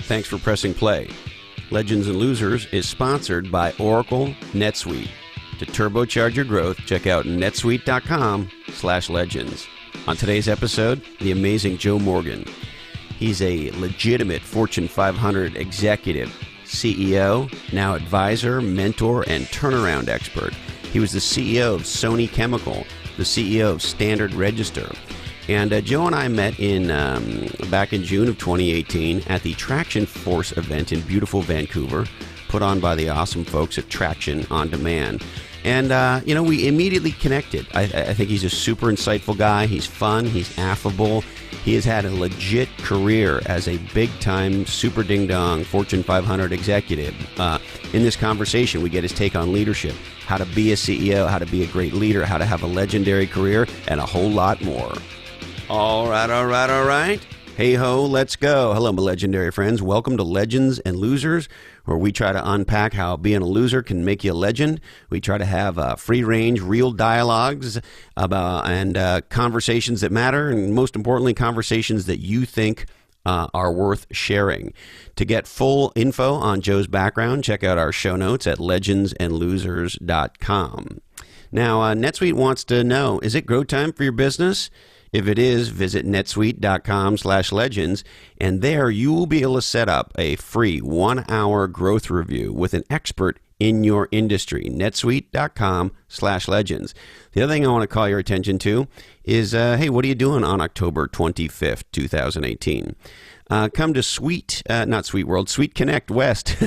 Thanks for pressing play. Legends and Losers is sponsored by Oracle NetSuite. To turbocharge your growth, check out netsuite.com/legends. On today's episode, the amazing Joe Morgan. He's a legitimate Fortune 500 executive, CEO, now advisor, mentor, and turnaround expert. He was the CEO of Sony Chemical, the CEO of Standard Register. And Joe and I met back in June of 2018 at the Traction Force event in beautiful Vancouver, put on by the awesome folks at Traction On Demand. And, we immediately connected. I think he's a super insightful guy. He's fun. He's affable. He has had a legit career as a big-time, super ding-dong Fortune 500 executive. In this conversation, we get his take on leadership, how to be a CEO, how to be a great leader, how to have a legendary career, and a whole lot more. All right. Hey-ho, let's go. Hello, my legendary friends. Welcome to Legends and Losers, where we try to unpack how being a loser can make you a legend. We try to have free-range, real dialogues and conversations that matter, and most importantly, conversations that you think are worth sharing. To get full info on Joe's background, check out our show notes at legendsandlosers.com. Now, NetSuite wants to know, is it grow time for your business? If it is, visit netsuite.com/legends, and there you will be able to set up a free 1-hour growth review with an expert in your industry. netsuite.com/legends. The other thing I want to call your attention to is, hey, what are you doing on October 25th, 2018? Come to Sweet Connect West.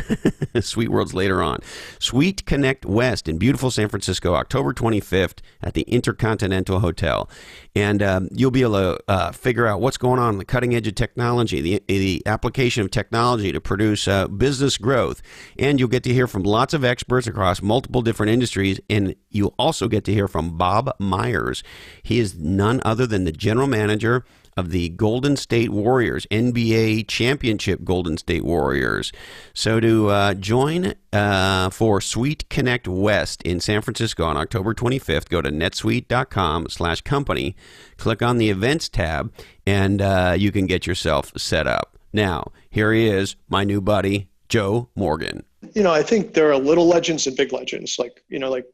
Sweet World's later on. Sweet Connect West in beautiful San Francisco, October 25th at the Intercontinental Hotel. And you'll be able to figure out what's going on in the cutting edge of technology, the application of technology to produce business growth. And you'll get to hear from lots of experts across multiple different industries. And you'll also get to hear from Bob Myers. He is none other than the general manager of the Golden State Warriors, NBA championship Golden State Warriors. So to join for Sweet Connect West in San Francisco on October 25th, go to netsuite.com/company, click on the events tab, and you can get yourself set up. Now, here he is, my new buddy, Joe Morgan. I think there are little legends and big legends, like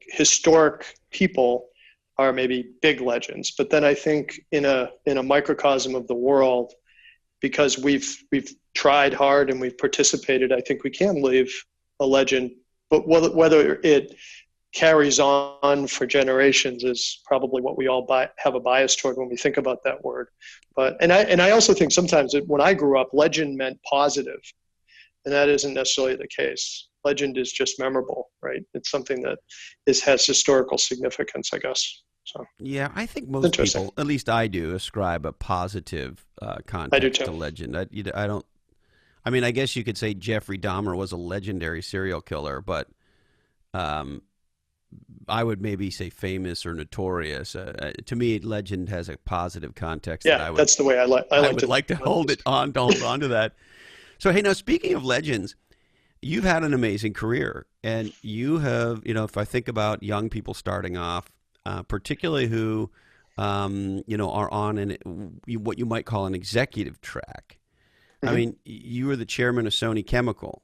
historic people are maybe big legends. But then I think in a microcosm of the world, because we've tried hard and we've participated, I think we can leave a legend. But whether it carries on for generations is probably what we all have a bias toward when we think about that word. But and I also think sometimes when I grew up, legend meant positive, and that isn't necessarily the case. Legend is just memorable, right? It's something that has historical significance, I guess. So yeah, I think most people, at least I do, ascribe a positive context to legend. I don't. I mean, I guess you could say Jeffrey Dahmer was a legendary serial killer, but I would maybe say famous or notorious. To me, legend has a positive context. Yeah, that's the way I would like to hold on to that. So hey, now speaking of legends, you've had an amazing career, and you have, if I think about young people starting off, particularly who, are on what you might call an executive track. Mm-hmm. I mean, you were the chairman of Sony Chemical.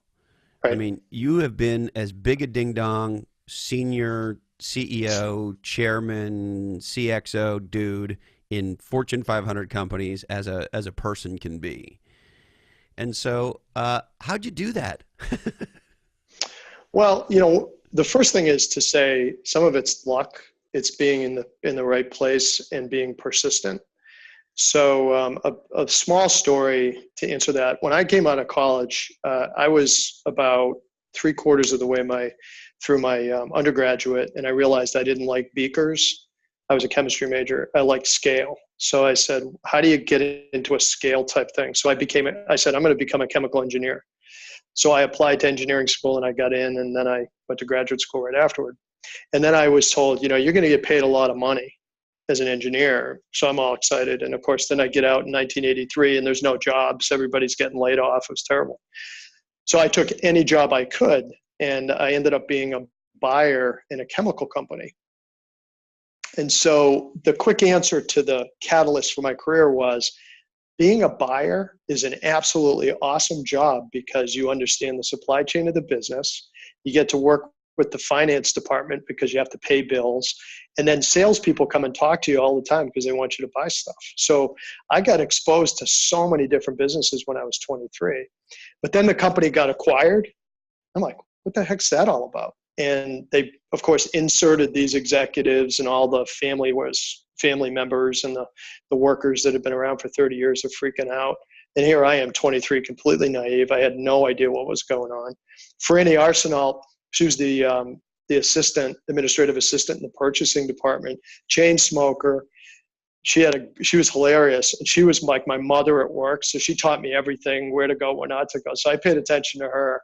Right. I mean, you have been as big a ding-dong senior CEO, chairman, CXO dude in Fortune 500 companies as a person can be. And so, how'd you do that? Well, the first thing is to say some of it's luck. It's being in the right place and being persistent. So a small story to answer that. When I came out of college, I was about 3/4 of the way through my undergraduate, and I realized I didn't like beakers. I was a chemistry major. I liked scale. So I said, how do you get into a scale type thing? So I said, I'm going to become a chemical engineer. So I applied to engineering school and I got in, and then I went to graduate school right afterward. And then I was told, you're going to get paid a lot of money as an engineer. So I'm all excited. And of course, then I get out in 1983 and there's no jobs. Everybody's getting laid off. It was terrible. So I took any job I could, and I ended up being a buyer in a chemical company. And so the quick answer to the catalyst for my career was being a buyer is an absolutely awesome job because you understand the supply chain of the business. You get to work with the finance department because you have to pay bills. And then salespeople come and talk to you all the time because they want you to buy stuff. So I got exposed to so many different businesses when I was 23. But then the company got acquired. I'm like, what the heck's that all about? And they, of course, inserted these executives, and all the family members and the workers that have been around for 30 years are freaking out. And here I am, 23, completely naive. I had no idea what was going on. Franny Arsenal, she was the administrative assistant in the purchasing department, chain smoker. She was hilarious, and she was like my mother at work. So she taught me everything, where to go, where not to go. So I paid attention to her.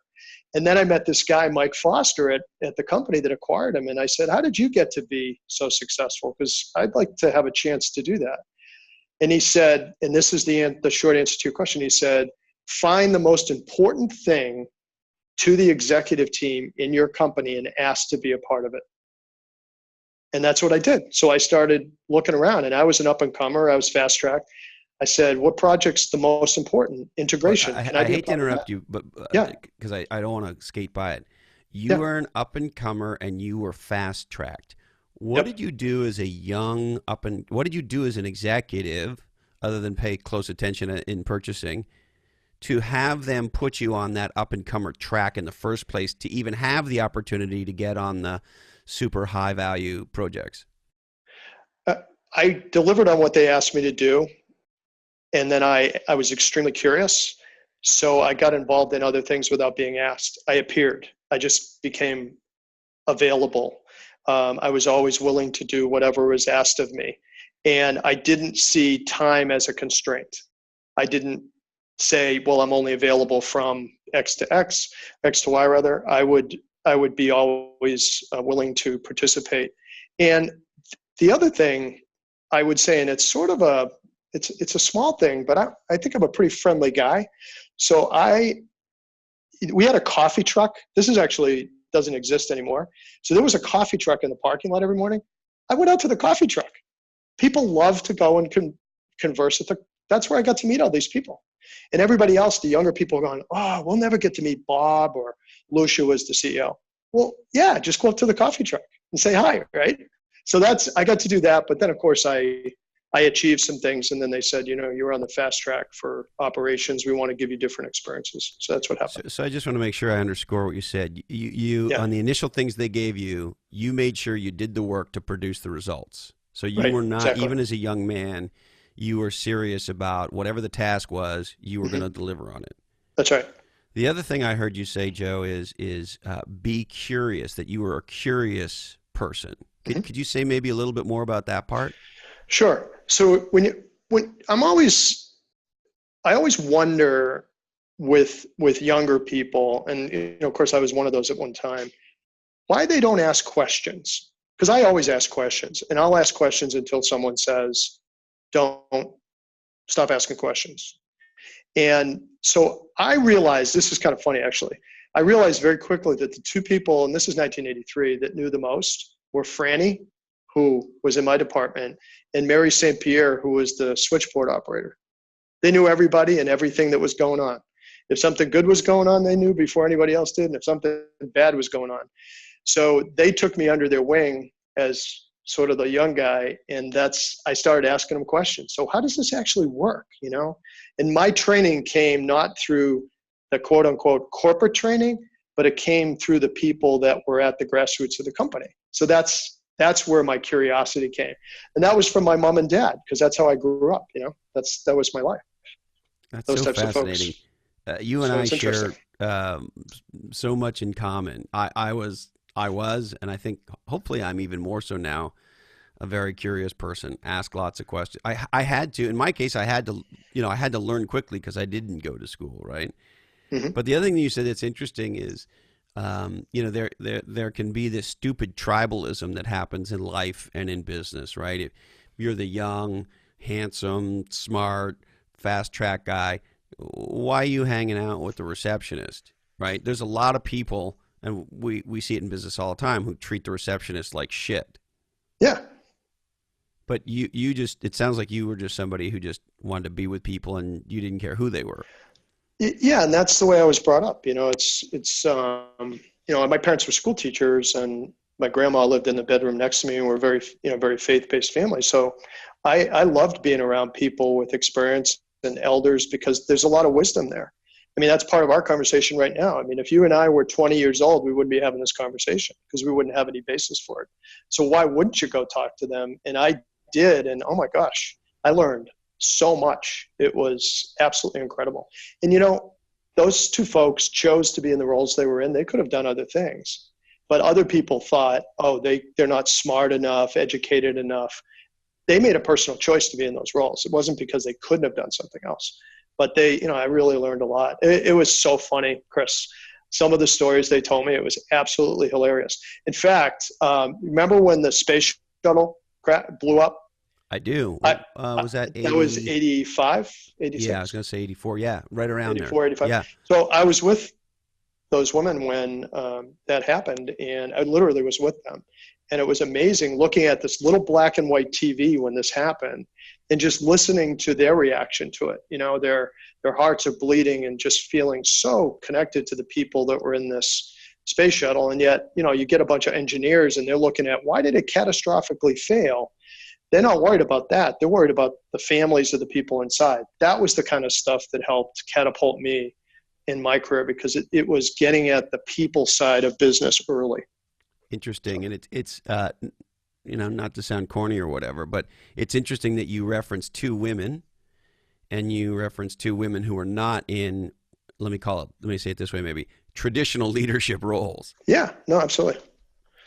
And then I met this guy, Mike Foster, at the company that acquired him. And I said, how did you get to be so successful? Because I'd like to have a chance to do that. And he said, and this is the short answer to your question, he said, find the most important thing to the executive team in your company and ask to be a part of it. And that's what I did. So I started looking around, and I was an up-and-comer. I was fast-tracked. I said, what project's the most important? Integration. I hate to interrupt you, but yeah, because I don't want to skate by it. You yeah. were an up-and-comer, and you were fast-tracked. What did you do as what did you do as an executive, other than pay close attention in purchasing, to have them put you on that up-and-comer track in the first place, to even have the opportunity to get on the super high-value projects? I delivered on what they asked me to do. And then I was extremely curious. So I got involved in other things without being asked. I appeared. I just became available. I was always willing to do whatever was asked of me. And I didn't see time as a constraint. I didn't say, well, I'm only available from X to X, X to Y rather. I would be always willing to participate. And the other thing I would say, and it's sort of it's a small thing, but I think I'm a pretty friendly guy. So we had a coffee truck. This is actually doesn't exist anymore. So there was a coffee truck in the parking lot every morning. I went out to the coffee truck. People love to go and converse with that's where I got to meet all these people. And everybody else, the younger people, are going, oh, we'll never get to meet Bob, or Lucia was the CEO. Well, yeah, just go up to the coffee truck and say hi, right? So I got to do that. But then, of course, I achieved some things, and then they said, you're on the fast track for operations. We want to give you different experiences. So that's what happened. So I just want to make sure I underscore what you said. You on the initial things they gave you, you made sure you did the work to produce the results. So you were not, exactly. Even as a young man, you were serious about whatever the task was, you were going to deliver on it. That's right. The other thing I heard you say, Joe, is be curious, that you were a curious person. Could you say maybe a little bit more about that part? Sure. So I always wonder with younger people, and of course I was one of those at one time, why they don't ask questions. Because I always ask questions, and I'll ask questions until someone says, don't stop asking questions. And so I realized, this is kind of funny actually, I realized very quickly that the two people, and this is 1983, that knew the most were Franny, who was in my department, and Mary St. Pierre, who was the switchboard operator. They knew everybody and everything that was going on. If something good was going on, they knew before anybody else did, and if something bad was going on. So they took me under their wing as sort of the young guy, and I started asking them questions. So how does this actually work, And my training came not through the quote unquote corporate training, but it came through the people that were at the grassroots of the company. So that's where my curiosity came. And that was from my mom and dad, because that's how I grew up, that was my life. That's those so types fascinating. Of folks. You and I share so much in common. I was, and I think hopefully I'm even more so now, a very curious person. Ask lots of questions. I had to, in my case, I had to learn quickly because I didn't go to school, right? Mm-hmm. But the other thing you said that's interesting is, there can be this stupid tribalism that happens in life and in business, right? If you're the young, handsome, smart, fast track guy, why are you hanging out with the receptionist, right? There's a lot of people, and we see it in business all the time, who treat the receptionist like shit. Yeah. But you just, it sounds like you were just somebody who just wanted to be with people and you didn't care who they were. Yeah, and that's the way I was brought up. My parents were school teachers, and my grandma lived in the bedroom next to me, and we're very faith-based family. So I loved being around people with experience and elders because there's a lot of wisdom there. I mean, that's part of our conversation right now. I mean, if you and I were 20 years old, we wouldn't be having this conversation because we wouldn't have any basis for it. So why wouldn't you go talk to them? And I did, and oh my gosh, I learned so much. It was absolutely incredible. And those two folks chose to be in the roles they were in. They could have done other things, but other people thought, oh, they're not smart enough, educated enough. They made a personal choice to be in those roles. It wasn't because they couldn't have done something else, but I really learned a lot. It was so funny, Chris. Some of the stories they told me, it was absolutely hilarious. In fact, remember when the space shuttle blew up? I do. Was that 80? That was 85, 86? Yeah, I was going to say 84. Yeah, right around 84, there. 85. Yeah. So I was with those women when that happened, and I literally was with them. And it was amazing looking at this little black and white TV when this happened and just listening to their reaction to it. Their hearts are bleeding and just feeling so connected to the people that were in this space shuttle. And yet, you get a bunch of engineers and they're looking at, why did it catastrophically fail? They're not worried about that. They're worried about the families of the people inside. That was the kind of stuff that helped catapult me in my career because it was getting at the people side of business early. Interesting. And it's not to sound corny or whatever, but it's interesting that you reference two women and you reference two women who are not in, let me say it this way, maybe traditional leadership roles. Yeah, no, absolutely.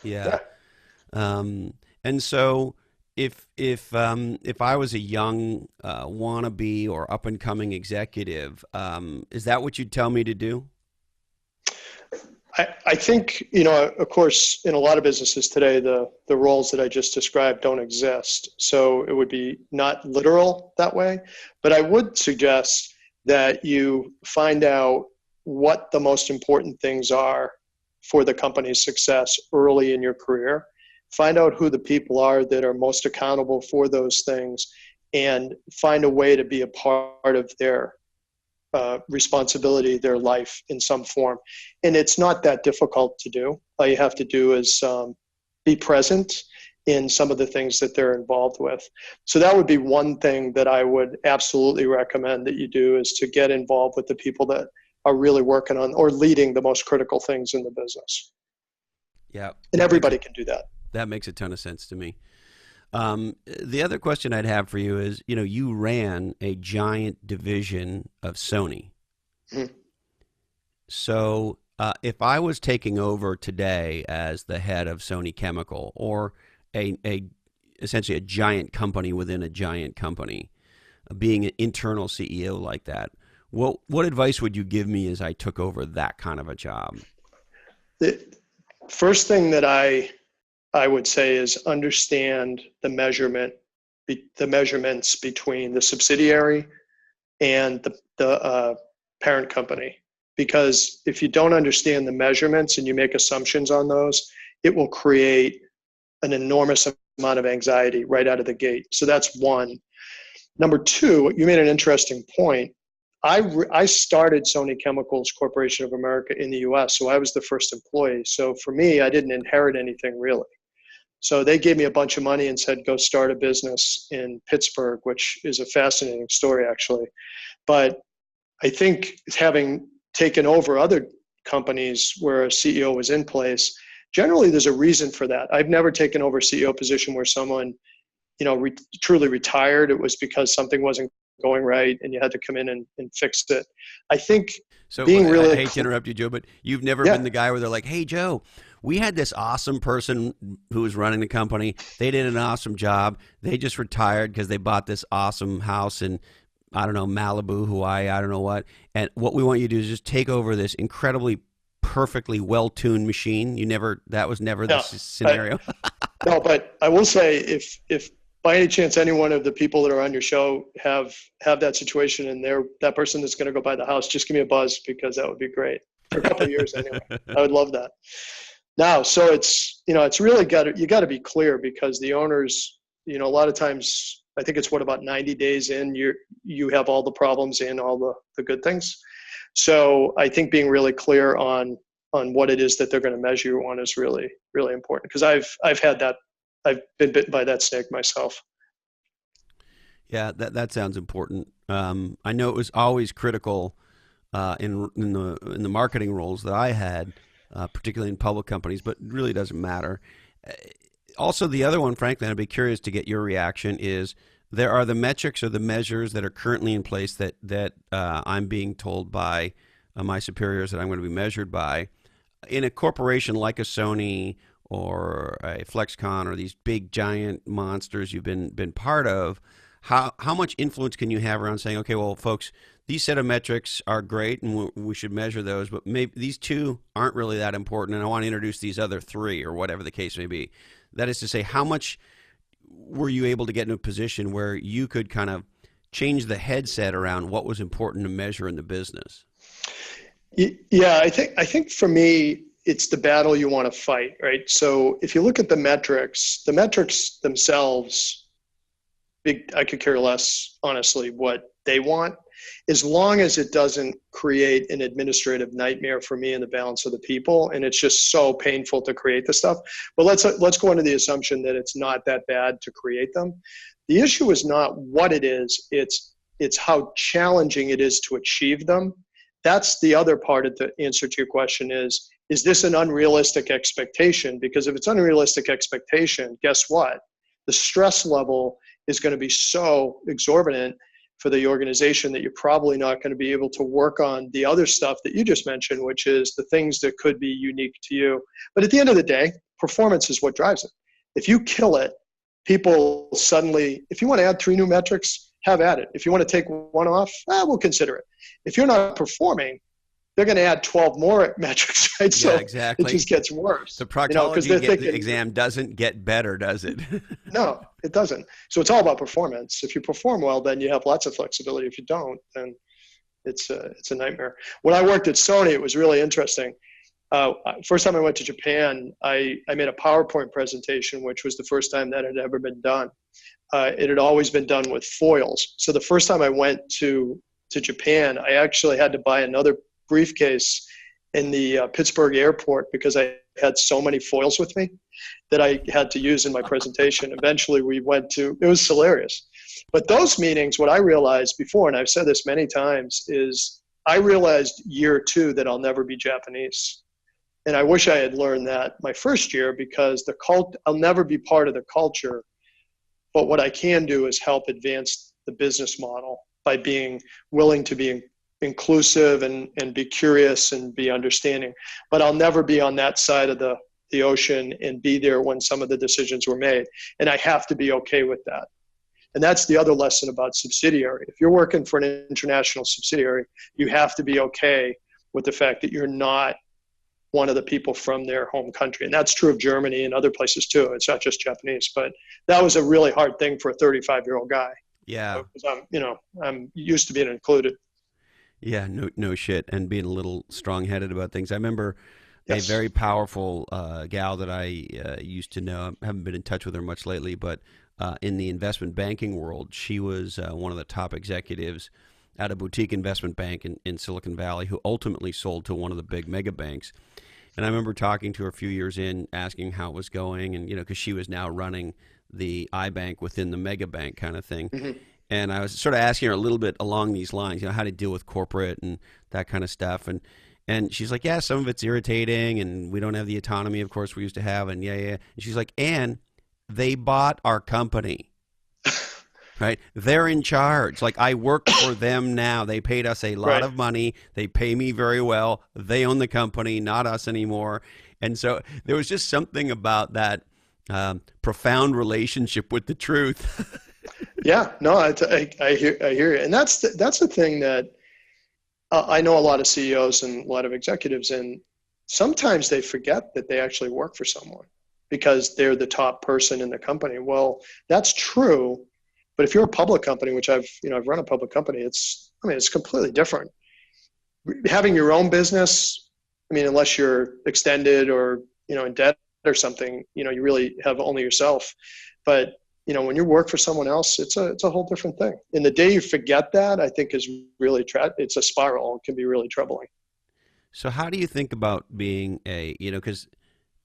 Yeah. And so if I was a young wannabe or up and coming executive, is that what you'd tell me to do? I think, of course, in a lot of businesses today, the roles that I just described don't exist. So it would be not literal that way. But I would suggest that you find out what the most important things are for the company's success early in your career. Find out who the people are that are most accountable for those things and find a way to be a part of their responsibility, their life in some form. And it's not that difficult to do. All you have to do is be present in some of the things that they're involved with. So that would be one thing that I would absolutely recommend that you do, is to get involved with the people that are really working on or leading the most critical things in the business. Yeah. And everybody can do that. That makes a ton of sense to me. The other question I'd have for you is, you ran a giant division of Sony. Mm-hmm. So if I was taking over today as the head of Sony Chemical, or essentially a giant company within a giant company, being an internal CEO like that, what advice would you give me as I took over that kind of a job? The first thing that I would say is understand the measurements between the subsidiary and the parent company. Because if you don't understand the measurements and you make assumptions on those, it will create an enormous amount of anxiety right out of the gate. So that's one. Number two, you made an interesting point. I started Sony Chemicals Corporation of America in the US, so I was the first employee. So for me, I didn't inherit anything really. So they gave me a bunch of money and said, go start a business in Pittsburgh, which is a fascinating story, actually. But I think having taken over other companies where a CEO was in place, generally there's a reason for that. I've never taken over a CEO position where someone, truly retired. It was because something wasn't going right and you had to come in and fix it. I think so. Being really I hate to interrupt you, Joe, but you've never been the guy where they're like, hey, Joe, we had this awesome person who was running the company. They did an awesome job. They just retired because they bought this awesome house in, I don't know, Malibu, Hawaii, I don't know what. And what we want you to do is just take over this incredibly perfectly well-tuned machine. That was never the scenario. No, but I will say if by any chance any one of the people that are on your show have that situation and that person that's going to go buy the house, just give me a buzz, because that would be great. For a couple of years anyway. I would love that. Now, so it's really you got to be clear, because the owners A lot of times, I think it's about 90 days in, you have all the problems and all the good things. So I think being really clear on what it is that they're going to measure you on is really, really important, because I've had that. I've been bitten by that snake myself. Yeah, that sounds important. I know it was always critical in the marketing roles that I had, particularly in public companies, but it really doesn't matter. Also, the other one, frankly, and I'd be curious to get your reaction, is there are the metrics or the measures that are currently in place that I'm being told by my superiors that I'm going to be measured by. In a corporation like a Sony or a Flexcon or these big giant monsters you've been part of, how much influence can you have around saying, okay, well, folks, these set of metrics are great and we should measure those, but maybe these two aren't really that important, and I want to introduce these other three, or whatever the case may be. That is to say, how much were you able to get in a position where you could kind of change the headset around what was important to measure in the business? Yeah, I think for me, it's the battle you want to fight, right? So if you look at the metrics themselves, I could care less, honestly, what they want, as long as it doesn't create an administrative nightmare for me and the balance of the people. And it's just so painful to create the stuff. But let's go into the assumption that it's not that bad to create them. The issue is not what it is, it's how challenging it is to achieve them. That's the other part of the answer to your question is this an unrealistic expectation? Because if it's unrealistic expectation, guess what? The stress level is going to be so exorbitant for the organization that you're probably not going to be able to work on the other stuff that you just mentioned, which is the things that could be unique to you. But at the end of the day, performance is what drives it. If you kill it, people suddenly, if you want to add 3 new metrics, have at it. If you want to take one off, we'll consider it. If you're not performing, they're going to add 12 more metrics, right? Yeah, so exactly. It just gets worse. The proctology exam doesn't get better, does it? No, it doesn't. So it's all about performance. If you perform well, then you have lots of flexibility. If you don't, then it's a nightmare. When I worked at Sony, it was really interesting. First time I went to Japan, I made a PowerPoint presentation, which was the first time that had ever been done. It had always been done with foils. So the first time I went to Japan, I actually had to buy another briefcase in the Pittsburgh airport because I had so many foils with me that I had to use in my presentation. Eventually it was hilarious. But those meetings, what I realized before, and I've said this many times, is I realized year 2 that I'll never be Japanese. And I wish I had learned that my first year, because I'll never be part of the culture. But what I can do is help advance the business model by being willing to be inclusive and be curious and be understanding. But I'll never be on that side of the ocean and be there when some of the decisions were made. And I have to be okay with that. And that's the other lesson about subsidiary. If you're working for an international subsidiary, you have to be okay with the fact that you're not one of the people from their home country. And that's true of Germany and other places too. It's not just Japanese, but that was a really hard thing for a 35-year-old guy. Yeah. I'm used to being included. Yeah, no shit, and being a little strong-headed about things. I remember a very powerful gal that I used to know. I haven't been in touch with her much lately, but in the investment banking world, she was one of the top executives at a boutique investment bank in Silicon Valley who ultimately sold to one of the big mega banks. And I remember talking to her a few years in, asking how it was going, and because she was now running the iBank within the mega bank kind of thing. Mm-hmm. And I was sort of asking her a little bit along these lines, how to deal with corporate and that kind of stuff. And she's like, yeah, some of it's irritating, and we don't have the autonomy, of course, we used to have. And yeah. And she's like, and they bought our company, right? They're in charge. Like, I work for them now. They paid us a lot of money. They pay me very well. They own the company, not us anymore. And so there was just something about that profound relationship with the truth. Yeah, no, I hear you, and that's the thing that I know a lot of CEOs and a lot of executives, and sometimes they forget that they actually work for someone because they're the top person in the company. Well, that's true, but if you're a public company, which I've run a public company, it's completely different. Having your own business, unless you're extended or in debt or something, you really have only yourself. But when you work for someone else, it's a whole different thing. And the day you forget that, I think is really, it's a spiral. It can be really troubling. So how do you think about being because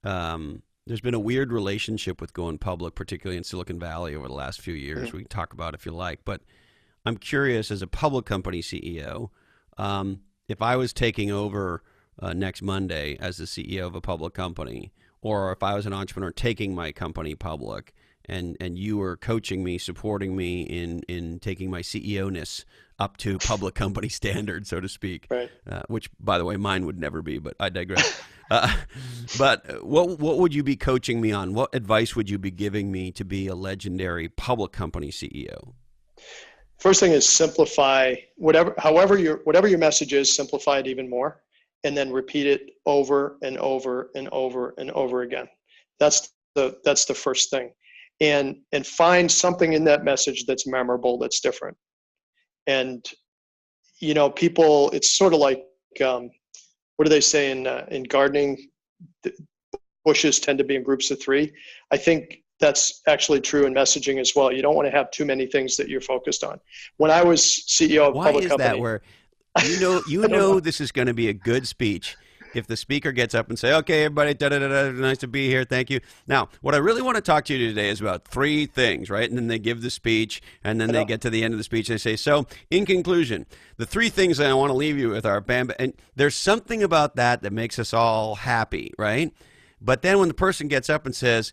there's been a weird relationship with going public, particularly in Silicon Valley over the last few years. We can talk about it if you like, but I'm curious, as a public company CEO, if I was taking over next Monday as the CEO of a public company, or if I was an entrepreneur taking my company public, and you were coaching me, supporting me in taking my CEO-ness up to public company standards, so to speak, right. Which, by the way, mine would never be, but I digress. But what would you be coaching me on? What advice would you be giving me to be a legendary public company CEO? First thing is simplify whatever your message is, simplify it even more, and then repeat it over and over and over and over again. That's the first thing. And find something in that message that's memorable, that's different. And people, it's sort of like what do they say in gardening? Bushes tend to be in groups of three. I think that's actually true in messaging as well. You don't want to have too many things that you're focused on. When I was CEO of a public company, why is that? Where you know this is going to be a good speech if the speaker gets up and say, "Okay, everybody, nice to be here, thank you." Now, what I really want to talk to you today is about three things, right? And then they give the speech, and then they get to the end of the speech, they say, "So, in conclusion, the three things that I want to leave you with are bam." And there's something about that makes us all happy, right? But then when the person gets up and says,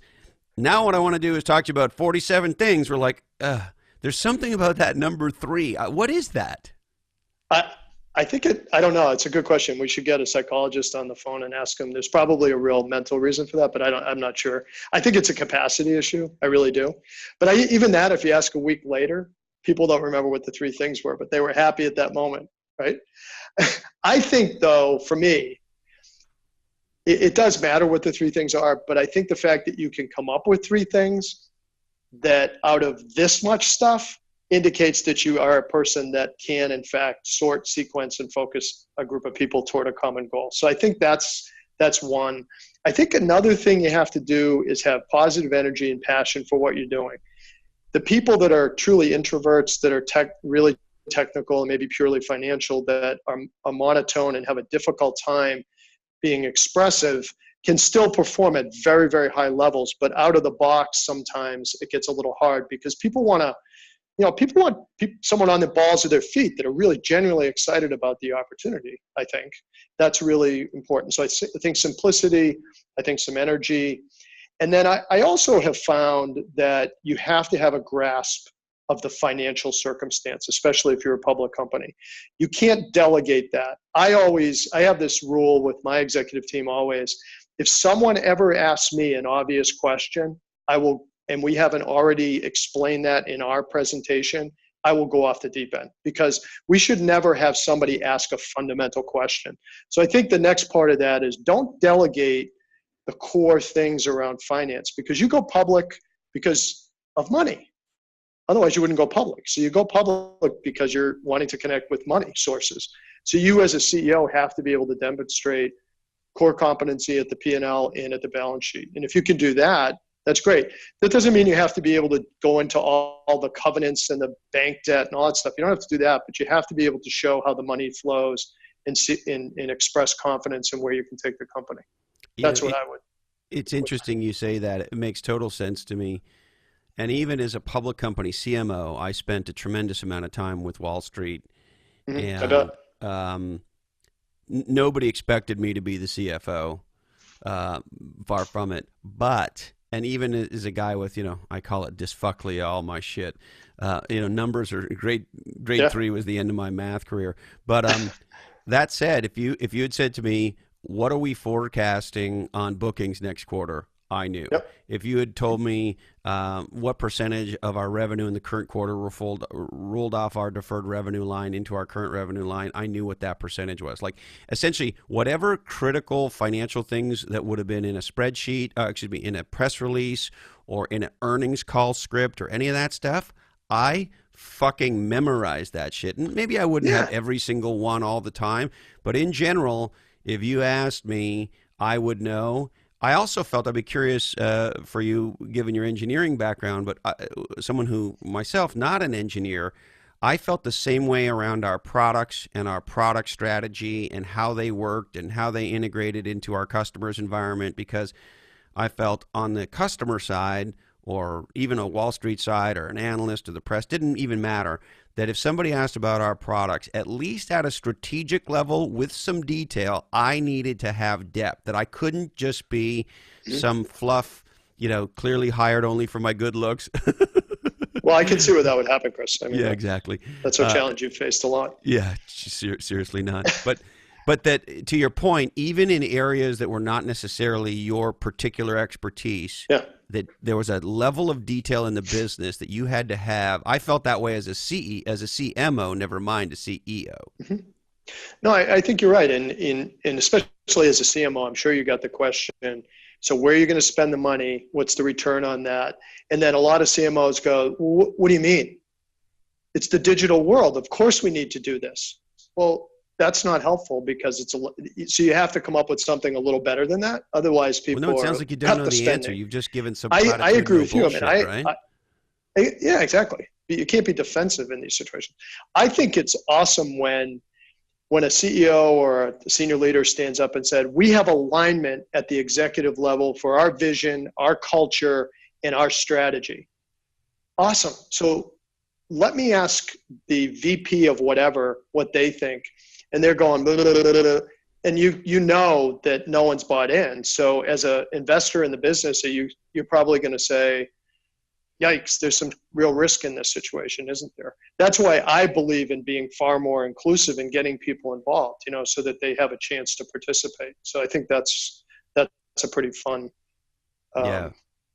"Now what I want to do is talk to you about 47 things," we're like, there's something about that number 3. What is that? I think I don't know. It's a good question. We should get a psychologist on the phone and ask him. There's probably a real mental reason for that, but I'm not sure. I think it's a capacity issue. I really do. But even that, if you ask a week later, people don't remember what the 3 things were, but they were happy at that moment, right? I think, though, for me, it does matter what the 3 things are, but I think the fact that you can come up with 3 things that out of this much stuff indicates that you are a person that can, in fact, sort, sequence, and focus a group of people toward a common goal. So I think that's one. I think another thing you have to do is have positive energy and passion for what you're doing. The people that are truly introverts, that are really technical and maybe purely financial, that are monotone and have a difficult time being expressive, can still perform at very, very high levels. But out of the box, sometimes it gets a little hard because people want someone on the balls of their feet that are really genuinely excited about the opportunity. I think that's really important. So I think simplicity, I think some energy. And then I also have found that you have to have a grasp of the financial circumstance, especially if you're a public company. You can't delegate that. I have this rule with my executive team always. If someone ever asks me an obvious question, and we haven't already explained that in our presentation, I will go off the deep end, because we should never have somebody ask a fundamental question. So I think the next part of that is, don't delegate the core things around finance, because you go public because of money. Otherwise, you wouldn't go public. So you go public because you're wanting to connect with money sources. So you as a CEO have to be able to demonstrate core competency at the P&L and at the balance sheet. And if you can do that, that's great. That doesn't mean you have to be able to go into all the covenants and the bank debt and all that stuff. You don't have to do that, but you have to be able to show how the money flows and express confidence in where you can take the company. That's what I would. It's interesting you say that. It makes total sense to me. And even as a public company CMO, I spent a tremendous amount of time with Wall Street. Mm-hmm. I And nobody expected me to be the CFO. Far from it. And even as a guy with, I call it dysfucklia, all my shit. Numbers are grade 3 was the end of my math career. But that said, if you had said to me, what are we forecasting on bookings next quarter? I knew. Yep. If you had told me what percentage of our revenue in the current quarter rolled off our deferred revenue line into our current revenue line, I knew what that percentage was. Like, essentially, whatever critical financial things that would have been in a spreadsheet, in a press release or in an earnings call script or any of that stuff, I fucking memorized that shit. And maybe I wouldn't have every single one all the time, but in general, if you asked me, I would know. I also felt, I'd be curious for you, given your engineering background, but someone who, myself, not an engineer, I felt the same way around our products and our product strategy and how they worked and how they integrated into our customers' environment, because I felt on the customer side, or even a Wall Street side or an analyst or the press, didn't even matter, that if somebody asked about our products, at least at a strategic level with some detail, I needed to have depth, that I couldn't just be some fluff, clearly hired only for my good looks. Well, I can see where that would happen, Chris. I mean, yeah, exactly. That's a challenge you've faced a lot. Yeah, seriously not. But that, to your point, even in areas that were not necessarily your particular expertise, yeah, that there was a level of detail in the business that you had to have. I felt that way as a CMO, never mind a CEO. Mm-hmm. No, I think you're right. And especially as a CMO, I'm sure you got the question, so where are you going to spend the money? What's the return on that? And then a lot of CMOs go, what do you mean? It's the digital world. Of course we need to do this. Well, that's not helpful, because so you have to come up with something a little better than that. Otherwise, people it sounds like you don't know the answer. You've just given some. I agree with you. Bullshit, right? Yeah, exactly. You can't be defensive in these situations. I think it's awesome when a CEO or a senior leader stands up and said, we have alignment at the executive level for our vision, our culture, and our strategy. Awesome. So let me ask the VP of whatever what they think. And they're going, blah, blah, blah, blah, blah. And you know that no one's bought in. So as an investor in the business, you're probably going to say, yikes, there's some real risk in this situation, isn't there? That's why I believe in being far more inclusive and getting people involved, so that they have a chance to participate. So I think that's a pretty fun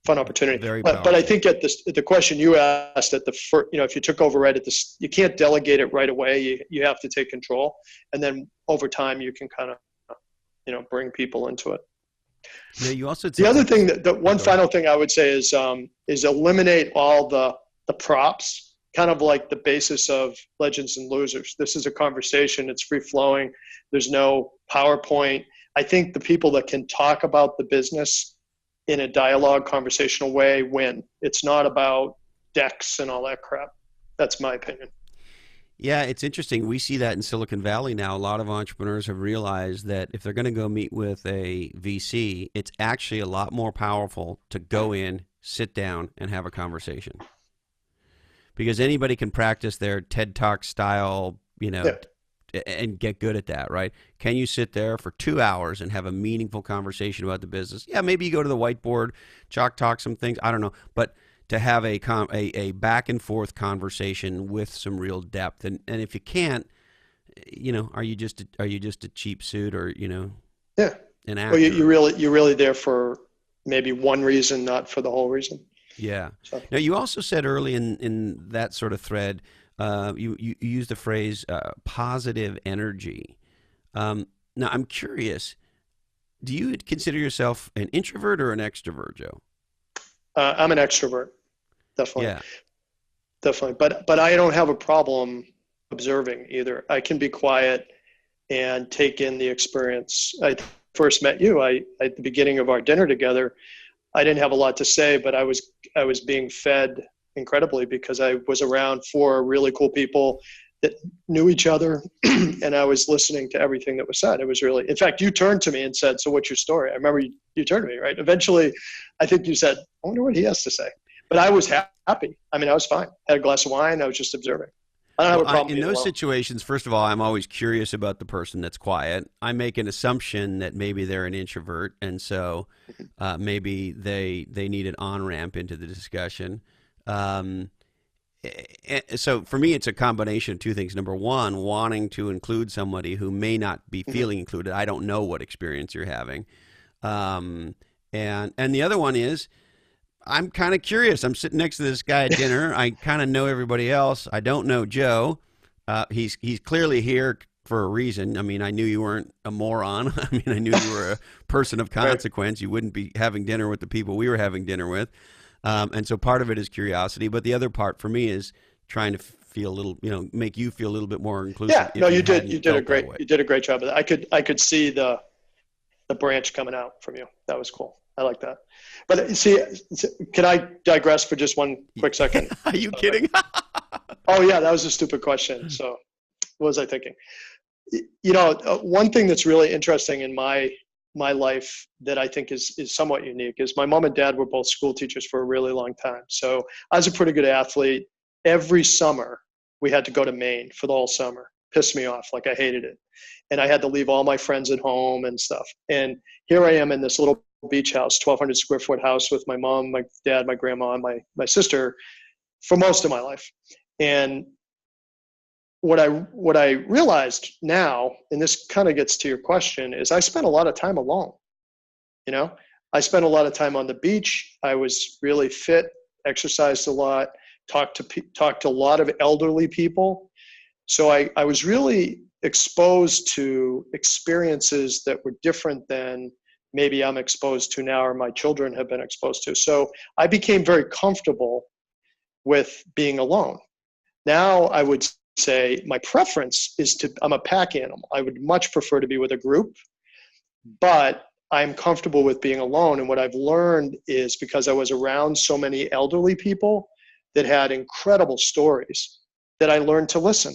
opportunity. But I think at the question you asked at the first, if you took over right at this, you can't delegate it right away. You have to take control, and then over time you can kind of, bring people into it. Yeah, you also the other thing that one final thing I would say is eliminate all the props, kind of like the basis of Legends and Losers. This is a conversation. It's free flowing. There's no PowerPoint. I think the people that can talk about the business in a dialogue, conversational way win. It's not about decks and all that crap. That's my opinion. Yeah, it's interesting. We see that in Silicon Valley now. A lot of entrepreneurs have realized that if they're going to go meet with a VC, it's actually a lot more powerful to go in, sit down, and have a conversation. Because anybody can practice their TED Talk style, and get good at that, right? Can you sit there for 2 hours and have a meaningful conversation about the business? Yeah, maybe you go to the whiteboard, chalk talk some things. I don't know, but to have a back and forth conversation with some real depth, and if you can't, are you just a cheap suit, or an actor? Well, you're really there for maybe one reason, not for the whole reason. Yeah. So. Now, you also said early in that sort of thread, you used the phrase positive energy. Now, I'm curious, do you consider yourself an introvert or an extrovert, Joe? I'm an extrovert, definitely. Yeah. Definitely. But I don't have a problem observing either. I can be quiet and take in the experience. I first met you, at the beginning of our dinner together, I didn't have a lot to say, but I was being fed incredibly because I was around 4 really cool people that knew each other, and I was listening to everything that was said. It was really, in fact, you turned to me and said, so what's your story? I remember you turned to me, right? Eventually, I think you said, I wonder what he has to say. But I was happy. I mean, I was fine. I had a glass of wine. I was just observing. I don't have a problem. In those situations, first of all, I'm always curious about the person that's quiet. I make an assumption that maybe they're an introvert, and so maybe they need an on-ramp into the discussion. So for me, it's a combination of 2 things. Number one, wanting to include somebody who may not be feeling included. I don't know what experience you're having. And the other one is, I'm kind of curious. I'm sitting next to this guy at dinner. I kind of know everybody else. I don't know Joe. He's clearly here for a reason. I mean, I knew you weren't a moron. I mean, I knew you were a person of consequence. You wouldn't be having dinner with the people we were having dinner with. And so part of it is curiosity, but the other part for me is trying to feel a little, make you feel a little bit more inclusive. Yeah, no, you did a great job of that. I could see the branch coming out from you. That was cool. I like that. But see, can I digress for just one quick second? Are you kidding? Oh yeah, that was a stupid question. So what was I thinking? One thing that's really interesting in my life that I think is somewhat unique is my mom and dad were both school teachers for a really long time. So I was a pretty good athlete. Every summer we had to go to Maine for the whole summer. Pissed me off. Like I hated it. And I had to leave all my friends at home and stuff. And here I am in this little beach house, 1,200 square foot house with my mom, my dad, my grandma, and my sister for most of my life. And what I realized now, and this kind of gets to your question, is I spent a lot of time alone. I spent a lot of time on the beach. I was really fit, exercised a lot, talked to a lot of elderly people. So I was really exposed to experiences that were different than maybe I'm exposed to now or my children have been exposed to. So I became very comfortable with being alone. Now I would say my preference is I'm a pack animal. I would much prefer to be with a group, but I'm comfortable with being alone. And what I've learned is because I was around so many elderly people that had incredible stories that I learned to listen.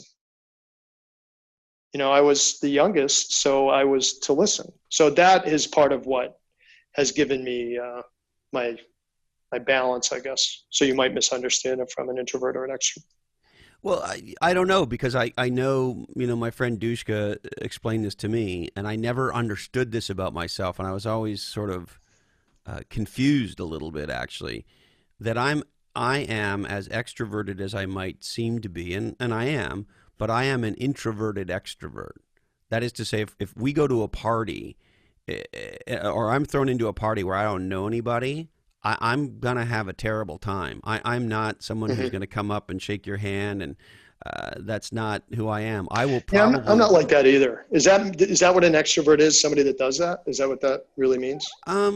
I was the youngest, so I was to listen. So that is part of what has given me my balance, I guess. So you might misunderstand if I'm an introvert or an extrovert. Well, I don't know because I know, my friend Dushka explained this to me, and I never understood this about myself, and I was always sort of confused a little bit, actually, that I am as extroverted as I might seem to be, and I am, but I am an introverted extrovert. That is to say, if we go to a party, or I'm thrown into a party where I don't know anybody, I'm going to have a terrible time. I'm not someone who's going to come up and shake your hand, and that's not who I am. I will probably... Yeah, I'm not like that either. Is that what an extrovert is? Somebody that does that? Is that what that really means? I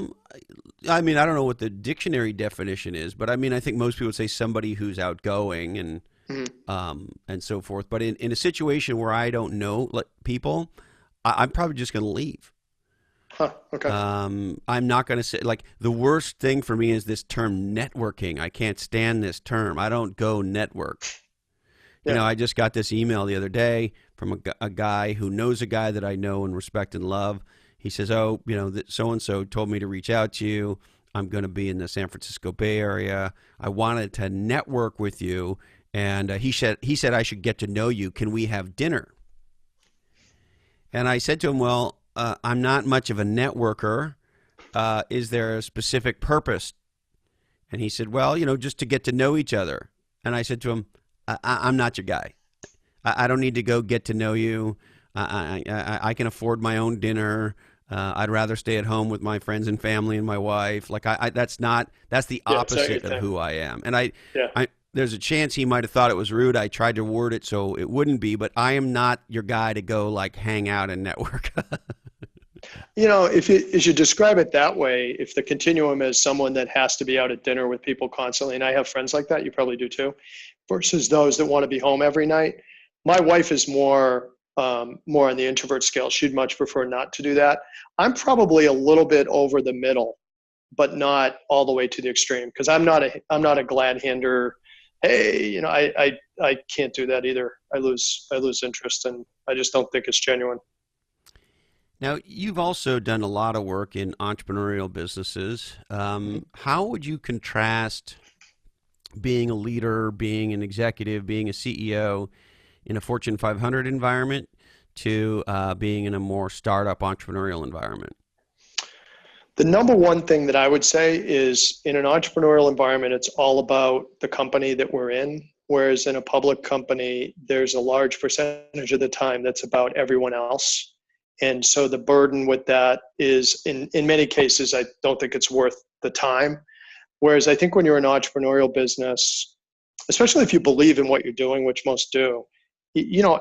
mean, I don't know what the dictionary definition is, but I mean, I think most people would say somebody who's outgoing and so forth. But in a situation where I don't know people, I'm probably just going to leave. Huh, okay. I'm not going to say, like, the worst thing for me is this term networking. I can't stand this term. I don't go network. Yeah. I just got this email the other day from a guy who knows a guy that I know and respect and love. He says, oh, so-and-so told me to reach out to you. I'm going to be in the San Francisco Bay Area. I wanted to network with you. And he said I should get to know you. Can we have dinner? And I said to him, well, I'm not much of a networker. Is there a specific purpose? And he said, well, just to get to know each other. And I said to him, I'm not your guy. I don't need to go get to know you. I can afford my own dinner. I'd rather stay at home with my friends and family and my wife. Like that's the opposite of who I am. And there's a chance he might have thought it was rude. I tried to word it so it wouldn't be, but I am not your guy to go like hang out and network. If you describe it that way, if the continuum is someone that has to be out at dinner with people constantly, and I have friends like that, you probably do too, versus those that want to be home every night. My wife is more on the introvert scale. She'd much prefer not to do that. I'm probably a little bit over the middle, but not all the way to the extreme, because I'm not a glad hander. Hey, I can't do that either. I lose interest, and I just don't think it's genuine. Now, you've also done a lot of work in entrepreneurial businesses. How would you contrast being a leader, being an executive, being a CEO in a Fortune 500 environment to being in a more startup entrepreneurial environment? The number one thing that I would say is in an entrepreneurial environment, it's all about the company that we're in. Whereas in a public company, there's a large percentage of the time that's about everyone else. And so the burden with that is, in many cases, I don't think it's worth the time. Whereas I think when you're an entrepreneurial business, especially if you believe in what you're doing, which most do,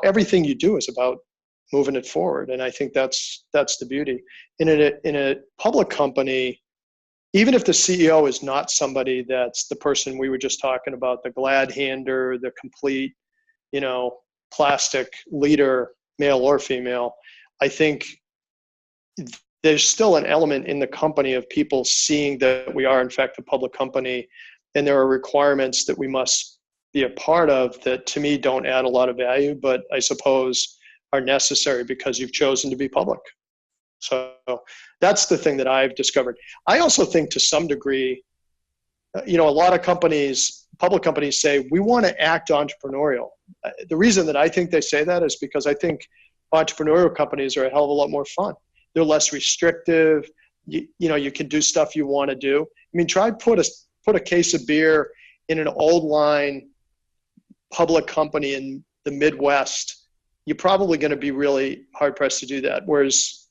everything you do is about moving it forward. And I think that's the beauty. In a public company, even if the CEO is not somebody that's the person we were just talking about, the glad hander, the complete, plastic leader, male or female, I think there's still an element in the company of people seeing that we are in fact a public company, and there are requirements that we must be a part of that to me don't add a lot of value, but I suppose are necessary because you've chosen to be public. So that's the thing that I've discovered. I also think to some degree, a lot of companies, public companies say, we want to act entrepreneurial. The reason that I think they say that is because I think entrepreneurial companies are a hell of a lot more fun. They're less restrictive. You can do stuff you want to do. I mean, try put a case of beer in an old line public company in the Midwest. You're probably going to be really hard pressed to do that. Whereas,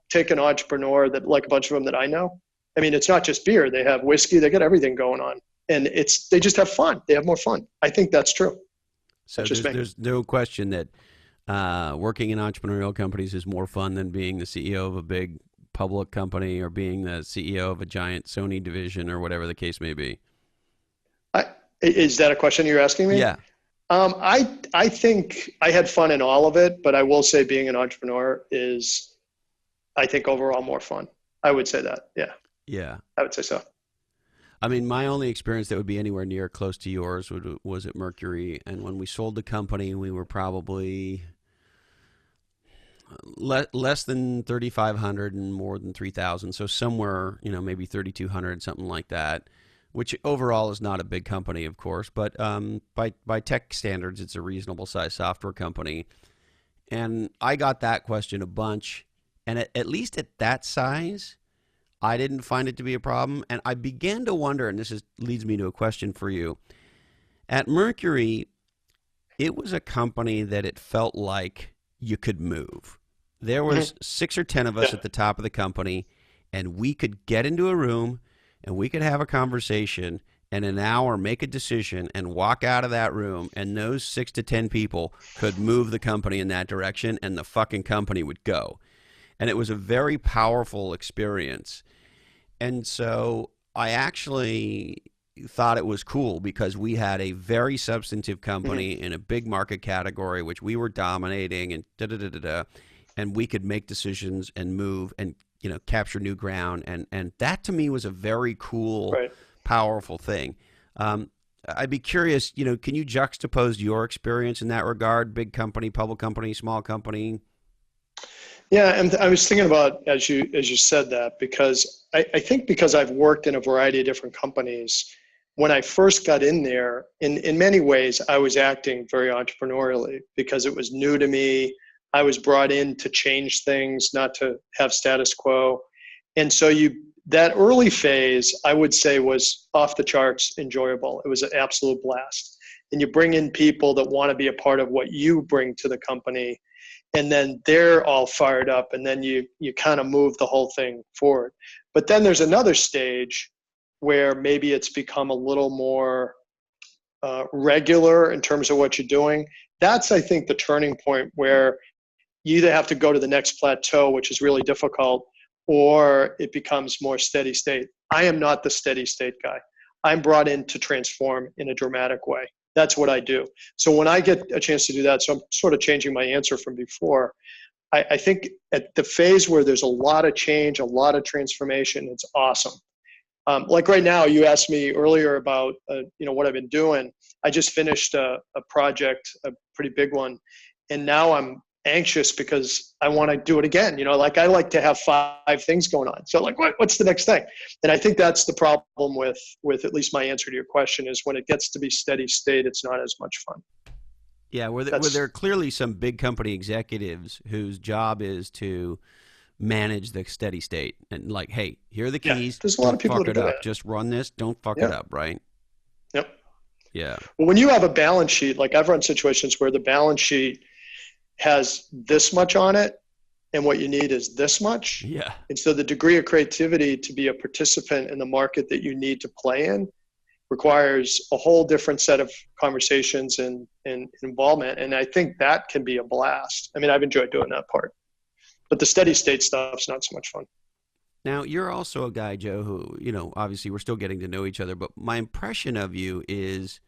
take an entrepreneur that, like a bunch of them that I know. I mean, it's not just beer. They have whiskey. They got everything going on. And they just have fun. They have more fun. I think that's true. So there's no question that working in entrepreneurial companies is more fun than being the CEO of a big public company or being the CEO of a giant Sony division or whatever the case may be. Is that a question you're asking me? Yeah. I think I had fun in all of it, but I will say being an entrepreneur is, I think, overall more fun. I would say that. Yeah. Yeah. I would say so. I mean, my only experience that would be anywhere near close to yours was at Mercury. And when we sold the company, we were probably less than 3,500 and more than 3,000. So somewhere, maybe 3,200, something like that, which overall is not a big company, of course. But by tech standards, it's a reasonable size software company. And I got that question a bunch. And at least at that size, I didn't find it to be a problem. And I began to wonder, and leads me to a question for you. At Mercury, it was a company that it felt like you could move. There was 6 or 10 of us at the top of the company, and we could get into a room, and we could have a conversation, and in an hour make a decision and walk out of that room, and those 6 to 10 people could move the company in that direction, and the fucking company would go. And it was a very powerful experience. And so I actually thought it was cool because we had a very substantive company in a big market category, which we were dominating, and and we could make decisions and move and, capture new ground. And that to me was a very cool, powerful thing. I'd be curious, can you juxtapose your experience in that regard? Big company, public company, small company? Yeah, and I was thinking about as you said that, because I think because I've worked in a variety of different companies, when I first got in there, in many ways, I was acting very entrepreneurially because it was new to me. I was brought in to change things, not to have status quo. And so that early phase, I would say, was off the charts enjoyable. It was an absolute blast. And you bring in people that want to be a part of what you bring to the company, and then they're all fired up, and then you kind of move the whole thing forward. But then there's another stage where maybe it's become a little more regular in terms of what you're doing. That's, I think, the turning point where you either have to go to the next plateau, which is really difficult, or it becomes more steady state. I am not the steady state guy. I'm brought in to transform in a dramatic way. That's what I do. So when I get a chance to do that, so I'm sort of changing my answer from before, I think at the phase where there's a lot of change, a lot of transformation, it's awesome. Like right now, you asked me earlier about what I've been doing. I just finished a project, a pretty big one, and now I'm anxious because I want to do it again. Like I like to have 5 things going on. So like, what's the next thing? And I think that's the problem with at least my answer to your question is when it gets to be steady state, it's not as much fun. Yeah, were there clearly some big company executives whose job is to manage the steady state and like, hey, here are the keys. Yeah, there's a lot of people that do that. Just run this. Don't fuck it up, right? Yep. Yeah. Well, when you have a balance sheet, like I've run situations where the balance sheet has this much on it and what you need is this much. Yeah. And so the degree of creativity to be a participant in the market that you need to play in requires a whole different set of conversations and involvement. And I think that can be a blast. I mean, I've enjoyed doing that part, but the steady state stuff's not so much fun. Now, you're also a guy, Joe, who, obviously we're still getting to know each other, but my impression of you is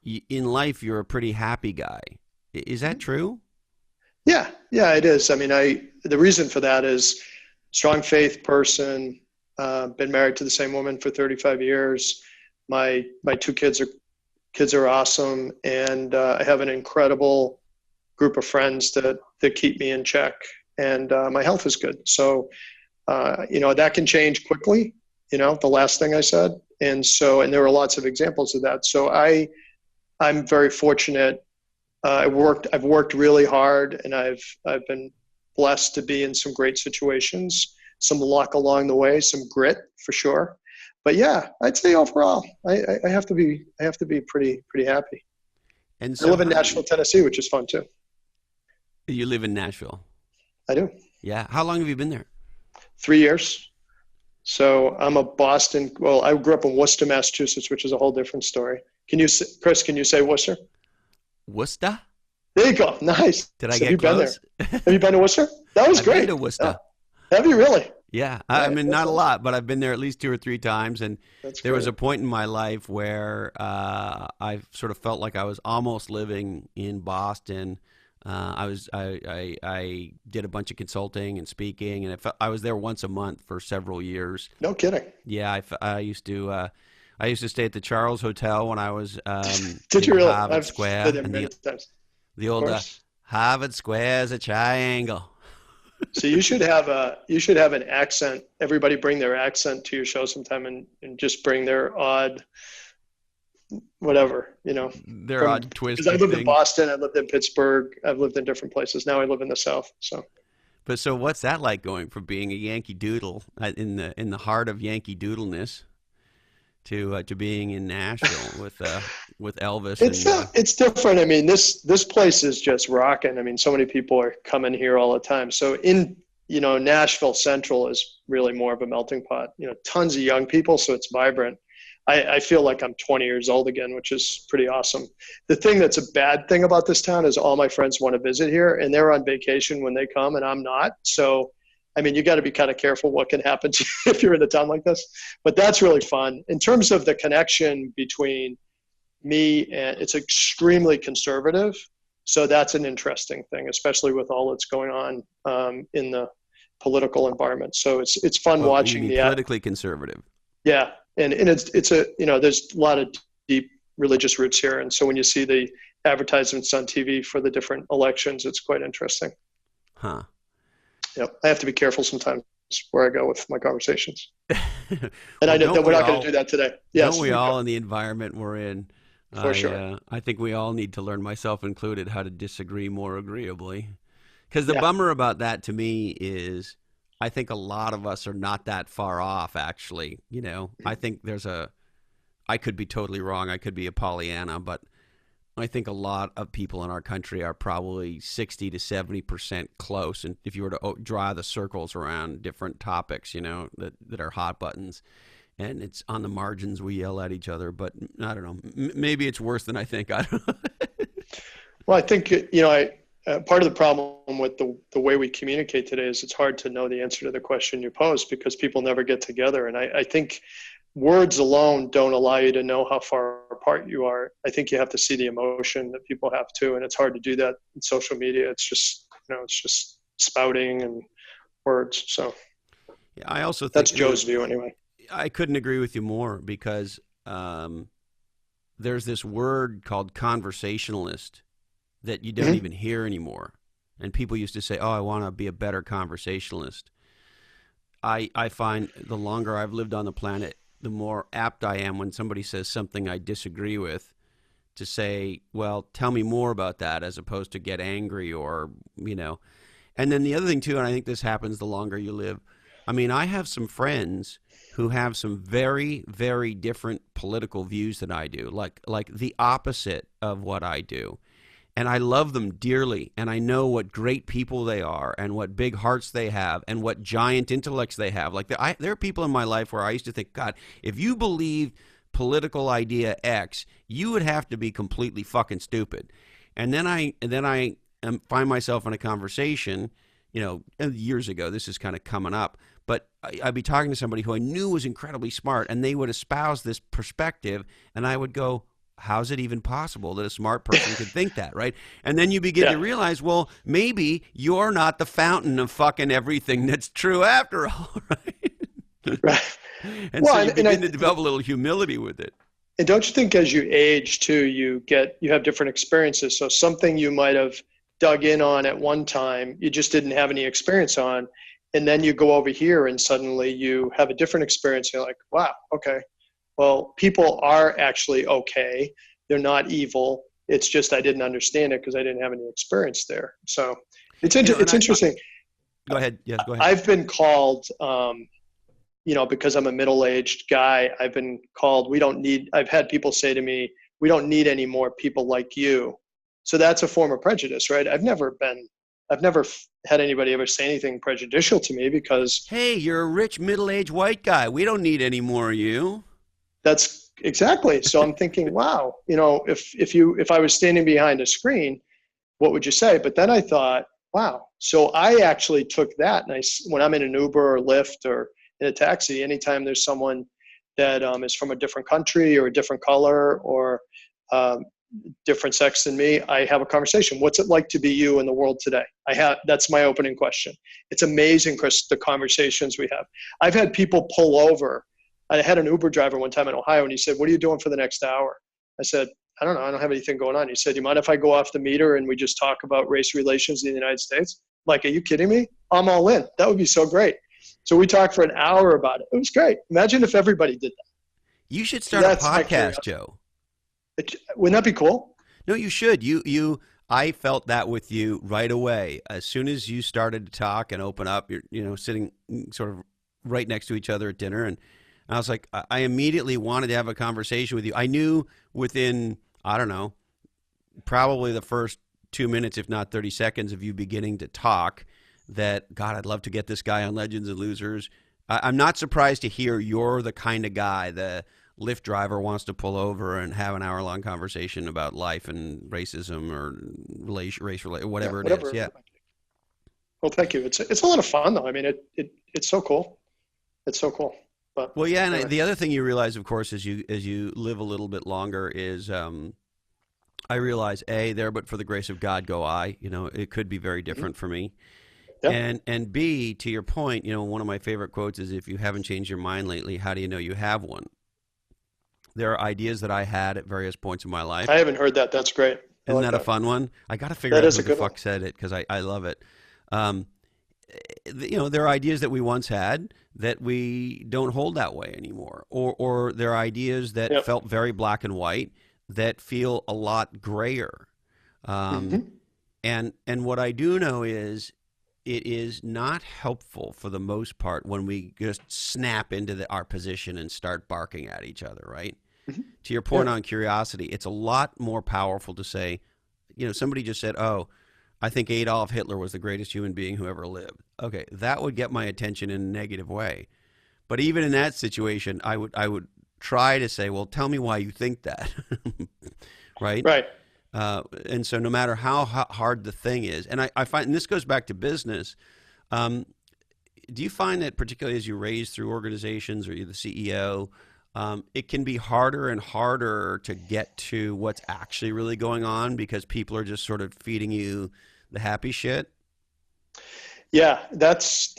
in life, you're a pretty happy guy. Is that true? Yeah, it is. I mean, the reason for that is strong faith person. Been married to the same woman for 35 years. My two kids are awesome, and I have an incredible group of friends that keep me in check, and my health is good. So that can change quickly. The last thing I said, and there are lots of examples of that. So I'm very fortunate. I've worked really hard, and I've been blessed to be in some great situations, some luck along the way, some grit for sure. But yeah, I'd say overall, I have to be pretty happy. And I live in Nashville, Tennessee, which is fun too. You live in Nashville? I do. Yeah. How long have you been there? 3 years. So I'm a Boston. Well, I grew up in Worcester, Massachusetts, which is a whole different story. Chris? Can you say Worcester? Worcester? There you go. Nice. Did I So get have you close? Been there? Have you been to Worcester? That was great. I've been to Worcester. Have you really? Yeah. I mean, not a lot, but I've been there at least 2 or 3 times. And there was a point in my life where I sort of felt like I was almost living in Boston. I did a bunch of consulting and speaking, and I was there once a month for several years. No kidding. Yeah, I used to stay at the Charles Hotel when I was Did you really? Harvard I've Square, been there and many times. the old Harvard Square is a triangle. So you should have an accent. Everybody bring their accent to your show sometime, and just bring their odd, whatever, Their odd twist. Because I lived in Boston, I lived in Pittsburgh, I've lived in different places. Now I live in the South. So what's that like, going from being a Yankee Doodle in the heart of Yankee Doodleness to being in Nashville with Elvis? It's different. I mean, this place is just rocking. I mean, so many people are coming here all the time. So Nashville Central is really more of a melting pot. Tons of young people, so it's vibrant. I feel like I'm 20 years old again, which is pretty awesome. The thing that's a bad thing about this town is all my friends want to visit here, and they're on vacation when they come, and I'm not. So, I mean, you got to be kind of careful what can happen to you if you're in a town like this. But that's really fun. In terms of the connection between me and it's extremely conservative. So that's an interesting thing, especially with all that's going on in the political environment. So it's fun watching the politically conservative. Yeah. And it's there's a lot of deep religious roots here. And so when you see the advertisements on TV for the different elections, it's quite interesting. Huh. Yeah. I have to be careful sometimes where I go with my conversations. And well, I know that we're not going to do that today. Yes, don't we all in the environment we're in? For sure. I think we all need to learn, myself included, how to disagree more agreeably. Because the bummer about that to me is I think a lot of us are not that far off, actually. I think I could be totally wrong. I could be a Pollyanna, but I think a lot of people in our country are probably 60 to 70% close. And if you were to draw the circles around different topics, that are hot buttons, and it's on the margins we yell at each other, but I don't know. Maybe it's worse than I think. I don't know. Well, I think, part of the problem with the way we communicate today is it's hard to know the answer to the question you pose because people never get together. And I think words alone don't allow you to know how far apart you are. I think you have to see the emotion that people have too. And it's hard to do that in social media. It's just, it's just spouting and words. So yeah, I also think that's Joe's view anyway. I couldn't agree with you more because there's this word called conversationalist that you don't even hear anymore. And people used to say, oh, I want to be a better conversationalist. I find the longer I've lived on the planet, the more apt I am when somebody says something I disagree with to say, well, tell me more about that, as opposed to get angry or. And then the other thing too, and I think this happens the longer you live, I mean, I have some friends who have some very, very different political views than I do, like the opposite of what I do. And I love them dearly, and I know what great people they are and what big hearts they have and what giant intellects they have. Like there are people in my life where I used to think, God, if you believe political idea X, you would have to be completely fucking stupid. And then I find myself in a conversation, years ago, this is kind of coming up, but I'd be talking to somebody who I knew was incredibly smart, and they would espouse this perspective, and I would go, how's it even possible that a smart person could think that, right? And then you begin Yeah. to realize, well, maybe you're not the fountain of fucking everything that's true after all, right? Right. And Well, so you begin to develop a little humility with it. and don't you think as you age too, you have different experiences. So something you might have dug in on at one time, you just didn't have any experience on. And then you go over here and suddenly you have a different experience. You're like, wow, okay. Well, people are actually okay. They're not evil. It's just I didn't understand it because I didn't have any experience there. So it's interesting. Go ahead. Yes, go ahead. I've been called, because I'm a middle-aged guy, I've been called, I've had people say to me, we don't need any more people like you. So that's a form of prejudice, right? I've never had anybody ever say anything prejudicial to me because. Hey, you're a rich middle-aged white guy. We don't need any more of you. That's exactly. So I'm thinking, wow, if I was standing behind a screen, what would you say? But then I thought, wow. So I actually took that, and when I'm in an Uber or Lyft or in a taxi, anytime there's someone that is from a different country or a different color or different sex than me, I have a conversation. What's it like to be you in the world today? That's my opening question. It's amazing, Chris, the conversations we have. I've had people pull over. I had an Uber driver one time in Ohio, and he said, what are you doing for the next hour? I said, I don't know. I don't have anything going on. He said, you mind if I go off the meter and we just talk about race relations in the United States? I'm like, are you kidding me? I'm all in. That would be so great. So we talked for an hour about it. It was great. Imagine if everybody did that. You should start a podcast, Joe. Wouldn't that be cool? No, you should. I felt that with you right away. As soon as you started to talk and open up, you're sitting sort of right next to each other at dinner, and I was like, I immediately wanted to have a conversation with you. I knew within, I don't know, probably the first 2 minutes, if not 30 seconds of you beginning to talk, that, God, I'd love to get this guy on Legends and Losers. I'm not surprised to hear you're the kind of guy the Lyft driver wants to pull over and have an hour-long conversation about life and racism or race, whatever it is. Yeah. Well, thank you. It's a lot of fun, though. I mean, it's so cool. It's so cool. But, well, yeah, and the other thing you realize, of course, as you live a little bit longer is I realize, there but for the grace of God go I. It could be very different for me. Yeah. And B, to your point, one of my favorite quotes is, if you haven't changed your mind lately, how do you know you have one? There are ideas that I had at various points in my life. I haven't heard that. That's great. Isn't that a fun one? I got to figure out who the fuck said it because I love it. There are ideas that we once had that we don't hold that way anymore. Or there are ideas that felt very black and white that feel a lot grayer. And what I do know is it is not helpful for the most part when we just snap into our position and start barking at each other, right? Mm-hmm. To your point on curiosity, it's a lot more powerful to say, somebody just said, oh, I think Adolf Hitler was the greatest human being who ever lived. Okay, that would get my attention in a negative way. But even in that situation, I would try to say, well, tell me why you think that, right? Right. And so no matter how hard the thing is, and I find, and this goes back to business, do you find that particularly as you raise through organizations or you're the CEO, it can be harder and harder to get to what's actually really going on because people are just sort of feeding you the happy shit? Yeah, that's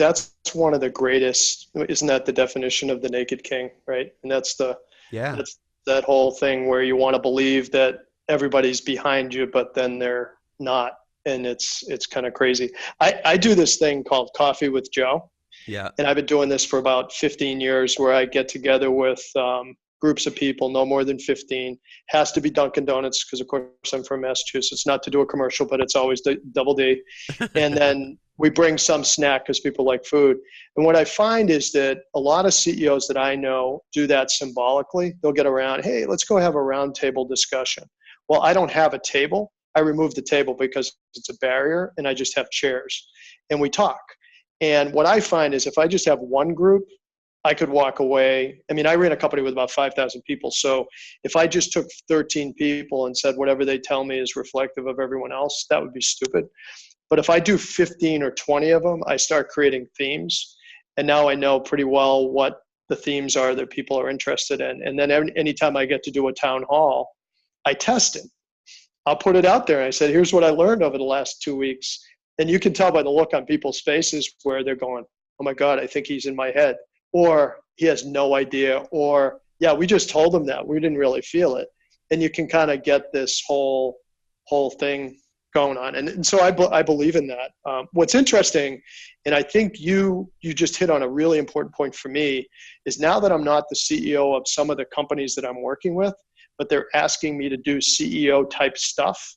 one of the greatest. Isn't that the definition of the naked king, right? And that's that whole thing where you want to believe that everybody's behind you, but then they're not, and it's kind of crazy. I do this thing called Coffee with Joe. Yeah. And I've been doing this for about 15 years where I get together with groups of people, no more than 15. Has to be Dunkin' Donuts because, of course, I'm from Massachusetts. Not to do a commercial, but it's always the double D. And then we bring some snack because people like food. And what I find is that a lot of CEOs that I know do that symbolically. They'll get around, hey, let's go have a round table discussion. Well, I don't have a table. I remove the table because it's a barrier, and I just have chairs. And we talk. And what I find is if I just have one group, I could walk away. I mean, I ran a company with about 5,000 people. So if I just took 13 people and said whatever they tell me is reflective of everyone else, that would be stupid. But if I do 15 or 20 of them, I start creating themes. And now I know pretty well what the themes are that people are interested in. And then anytime I get to do a town hall, I tested. I'll put it out there. I said, here's what I learned over the last 2 weeks. And you can tell by the look on people's faces where they're going, oh my God, I think he's in my head. Or he has no idea. Or, yeah, we just told him that. We didn't really feel it. And you can kind of get this whole thing going on. And so I believe in that. What's interesting, and I think you just hit on a really important point for me, is now that I'm not the CEO of some of the companies that I'm working with, but they're asking me to do CEO type stuff,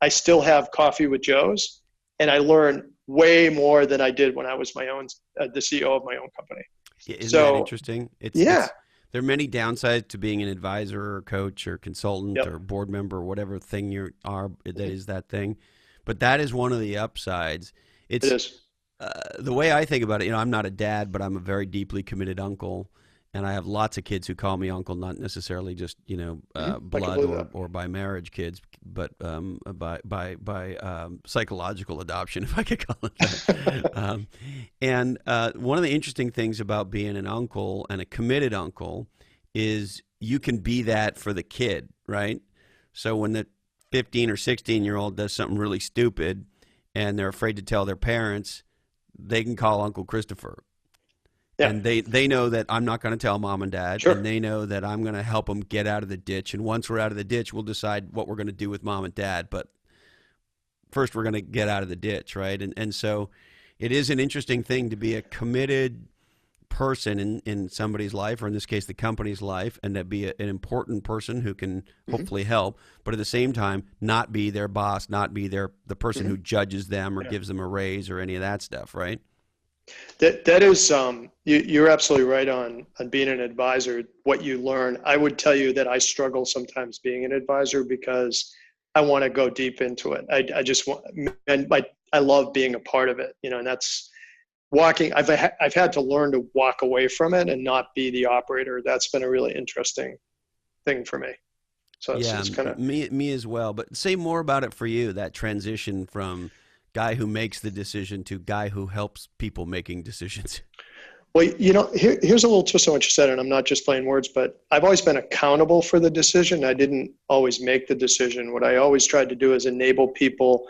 I still have coffee with Joe's, and I learn way more than I did when I was the CEO of my own company. Isn't that interesting? Yeah. There are many downsides to being an advisor or coach or consultant Yep. or board member or whatever thing you are that is that thing. But that is one of the upsides. It is. The way I think about it, I'm not a dad, but I'm a very deeply committed uncle. And I have lots of kids who call me uncle, not necessarily just, blood or by marriage kids, but by psychological adoption, if I could call it that. And one of the interesting things about being an uncle and a committed uncle is you can be that for the kid, right? So when the 15 or 16-year-old does something really stupid and they're afraid to tell their parents, they can call Uncle Christopher. Yeah. And they know that I'm not going to tell mom and dad, Sure. And they know that I'm going to help them get out of the ditch. And once we're out of the ditch, we'll decide what we're going to do with mom and dad. But first, we're going to get out of the ditch, right? And so it is an interesting thing to be a committed person in somebody's life, or in this case, the company's life, and to be an important person who can hopefully help, but at the same time, not be their boss, not be the person who judges them or gives them a raise or any of that stuff, right? That is, you're absolutely right on being an advisor, what you learn. I would tell you that I struggle sometimes being an advisor because I want to go deep into it. I just want, and I love being a part of it, and that's walking. I've had to learn to walk away from it and not be the operator. That's been a really interesting thing for me. So it's kind of me as well. But say more about it for you, that transition from guy who makes the decision to guy who helps people making decisions. Well, here's a little twist on what you said, and I'm not just playing words, but I've always been accountable for the decision. I didn't always make the decision. What I always tried to do is enable people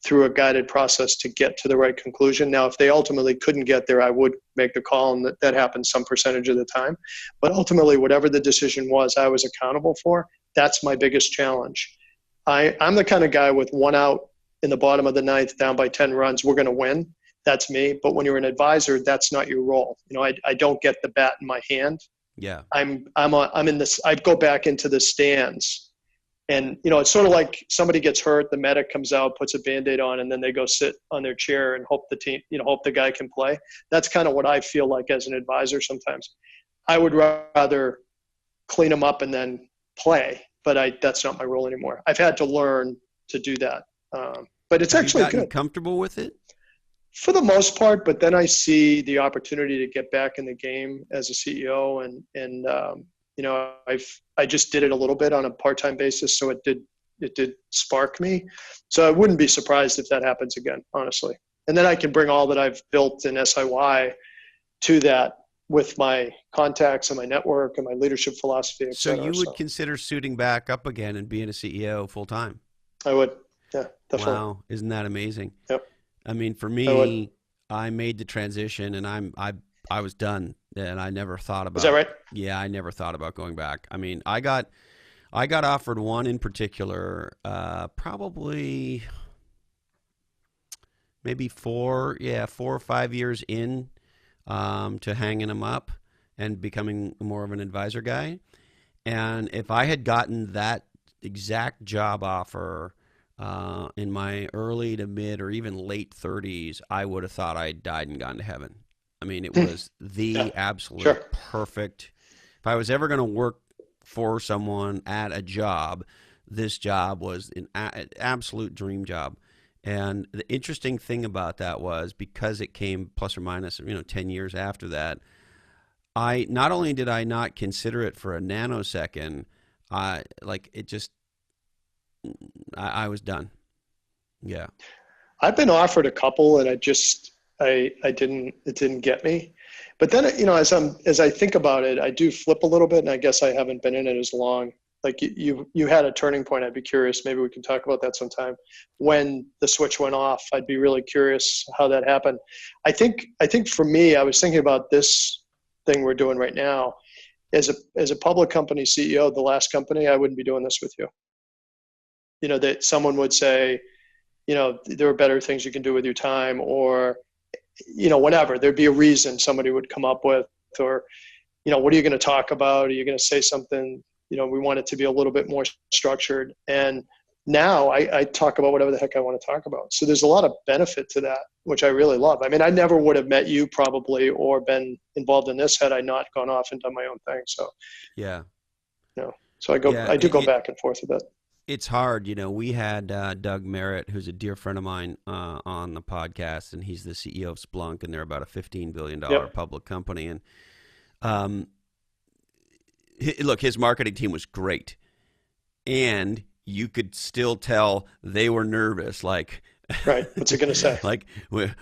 through a guided process to get to the right conclusion. Now, if they ultimately couldn't get there, I would make the call, and that happens some percentage of the time. But ultimately, whatever the decision was, I was accountable for. That's my biggest challenge. I'm the kind of guy with one out in the bottom of the ninth, down by 10 runs, we're going to win. That's me. But when you're an advisor, that's not your role. I don't get the bat in my hand. Yeah. I'm in this. I go back into the stands, and it's sort of like somebody gets hurt, the medic comes out, puts a Band-Aid on, and then they go sit on their chair and hope hope the guy can play. That's kind of what I feel like as an advisor sometimes. I would rather clean them up and then play, but that's not my role anymore. I've had to learn to do that. But it's actually good. Comfortable with it? For the most part, but then I see the opportunity to get back in the game as a CEO, and I just did it a little bit on a part-time basis, so it did spark me. So I wouldn't be surprised if that happens again, honestly. And then I can bring all that I've built in SIY to that with my contacts and my network and my leadership philosophy, et cetera. So you would consider suiting back up again and being a CEO full-time? I would. Yeah, definitely. Wow, isn't that amazing? Yep. I mean, for me, I made the transition, and I was done, and I never thought about. Is that right? Yeah, I never thought about going back. I mean, I got offered one in particular, probably maybe 4 or 5 years in to hanging them up and becoming more of an advisor guy. And if I had gotten that exact job offer in my early to mid or even late 30s, I would have thought I'd died and gone to heaven. I mean, it was the absolute perfect. If I was ever going to work for someone at a job, this job was an absolute dream job. And the interesting thing about that was, because it came plus or minus 10 years after that, I not only did I not consider it for a nanosecond, I was done. Yeah. I've been offered a couple, and it didn't get me. But then, as I think about it, I do flip a little bit, and I guess I haven't been in it as long. like you had a turning point. I'd be curious. Maybe we can talk about that sometime. When the switch went off, I'd be really curious how that happened. I think for me, I was thinking about this thing we're doing right now. As a public company CEO, the last company, I wouldn't be doing this with you. That someone would say, there are better things you can do with your time, or, whatever. There'd be a reason somebody would come up with, or, what are you going to talk about? Are you going to say something? We want it to be a little bit more structured. And now I talk about whatever the heck I want to talk about. So there's a lot of benefit to that, which I really love. I mean, I never would have met you probably or been involved in this had I not gone off and done my own thing. So, Yeah. So I do go back and forth a bit. It's hard. We had Doug Merritt, who's a dear friend of mine, on the podcast, and he's the CEO of Splunk, and they're about a $15 billion public company. And look, his marketing team was great, and you could still tell they were nervous. Like, right, what's he going to say? Like,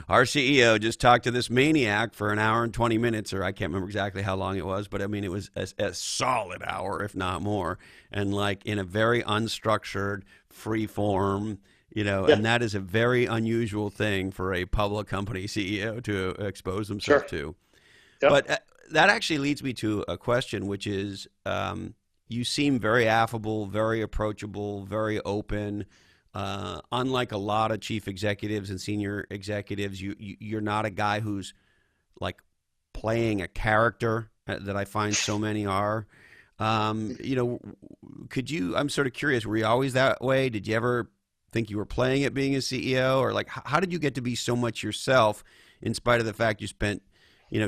our CEO just talked to this maniac for an hour and 20 minutes, or I can't remember exactly how long it was, but I mean, it was a solid hour, if not more, and like in a very unstructured, free form, and that is a very unusual thing for a public company CEO to expose himself to. Yep. But that actually leads me to a question, which is, you seem very affable, very approachable, very open. Unlike a lot of chief executives and senior executives, you're not a guy who's like playing a character that I find so many are. I'm sort of curious, were you always that way? Did you ever think you were playing at being a CEO, or like, how did you get to be so much yourself in spite of the fact you spent,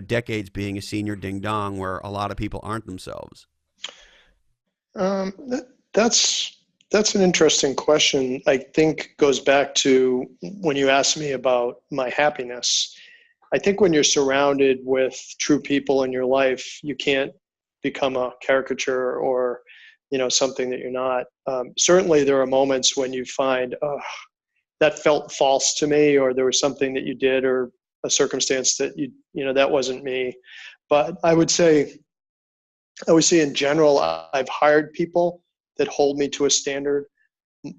decades being a senior ding dong where a lot of people aren't themselves? That's an interesting question. I think goes back to when you asked me about my happiness. I think when you're surrounded with true people in your life, you can't become a caricature or, something that you're not. Certainly there are moments when you find, that felt false to me, or there was something that you did or a circumstance that that wasn't me. But I would say in general, I've hired people that hold me to a standard.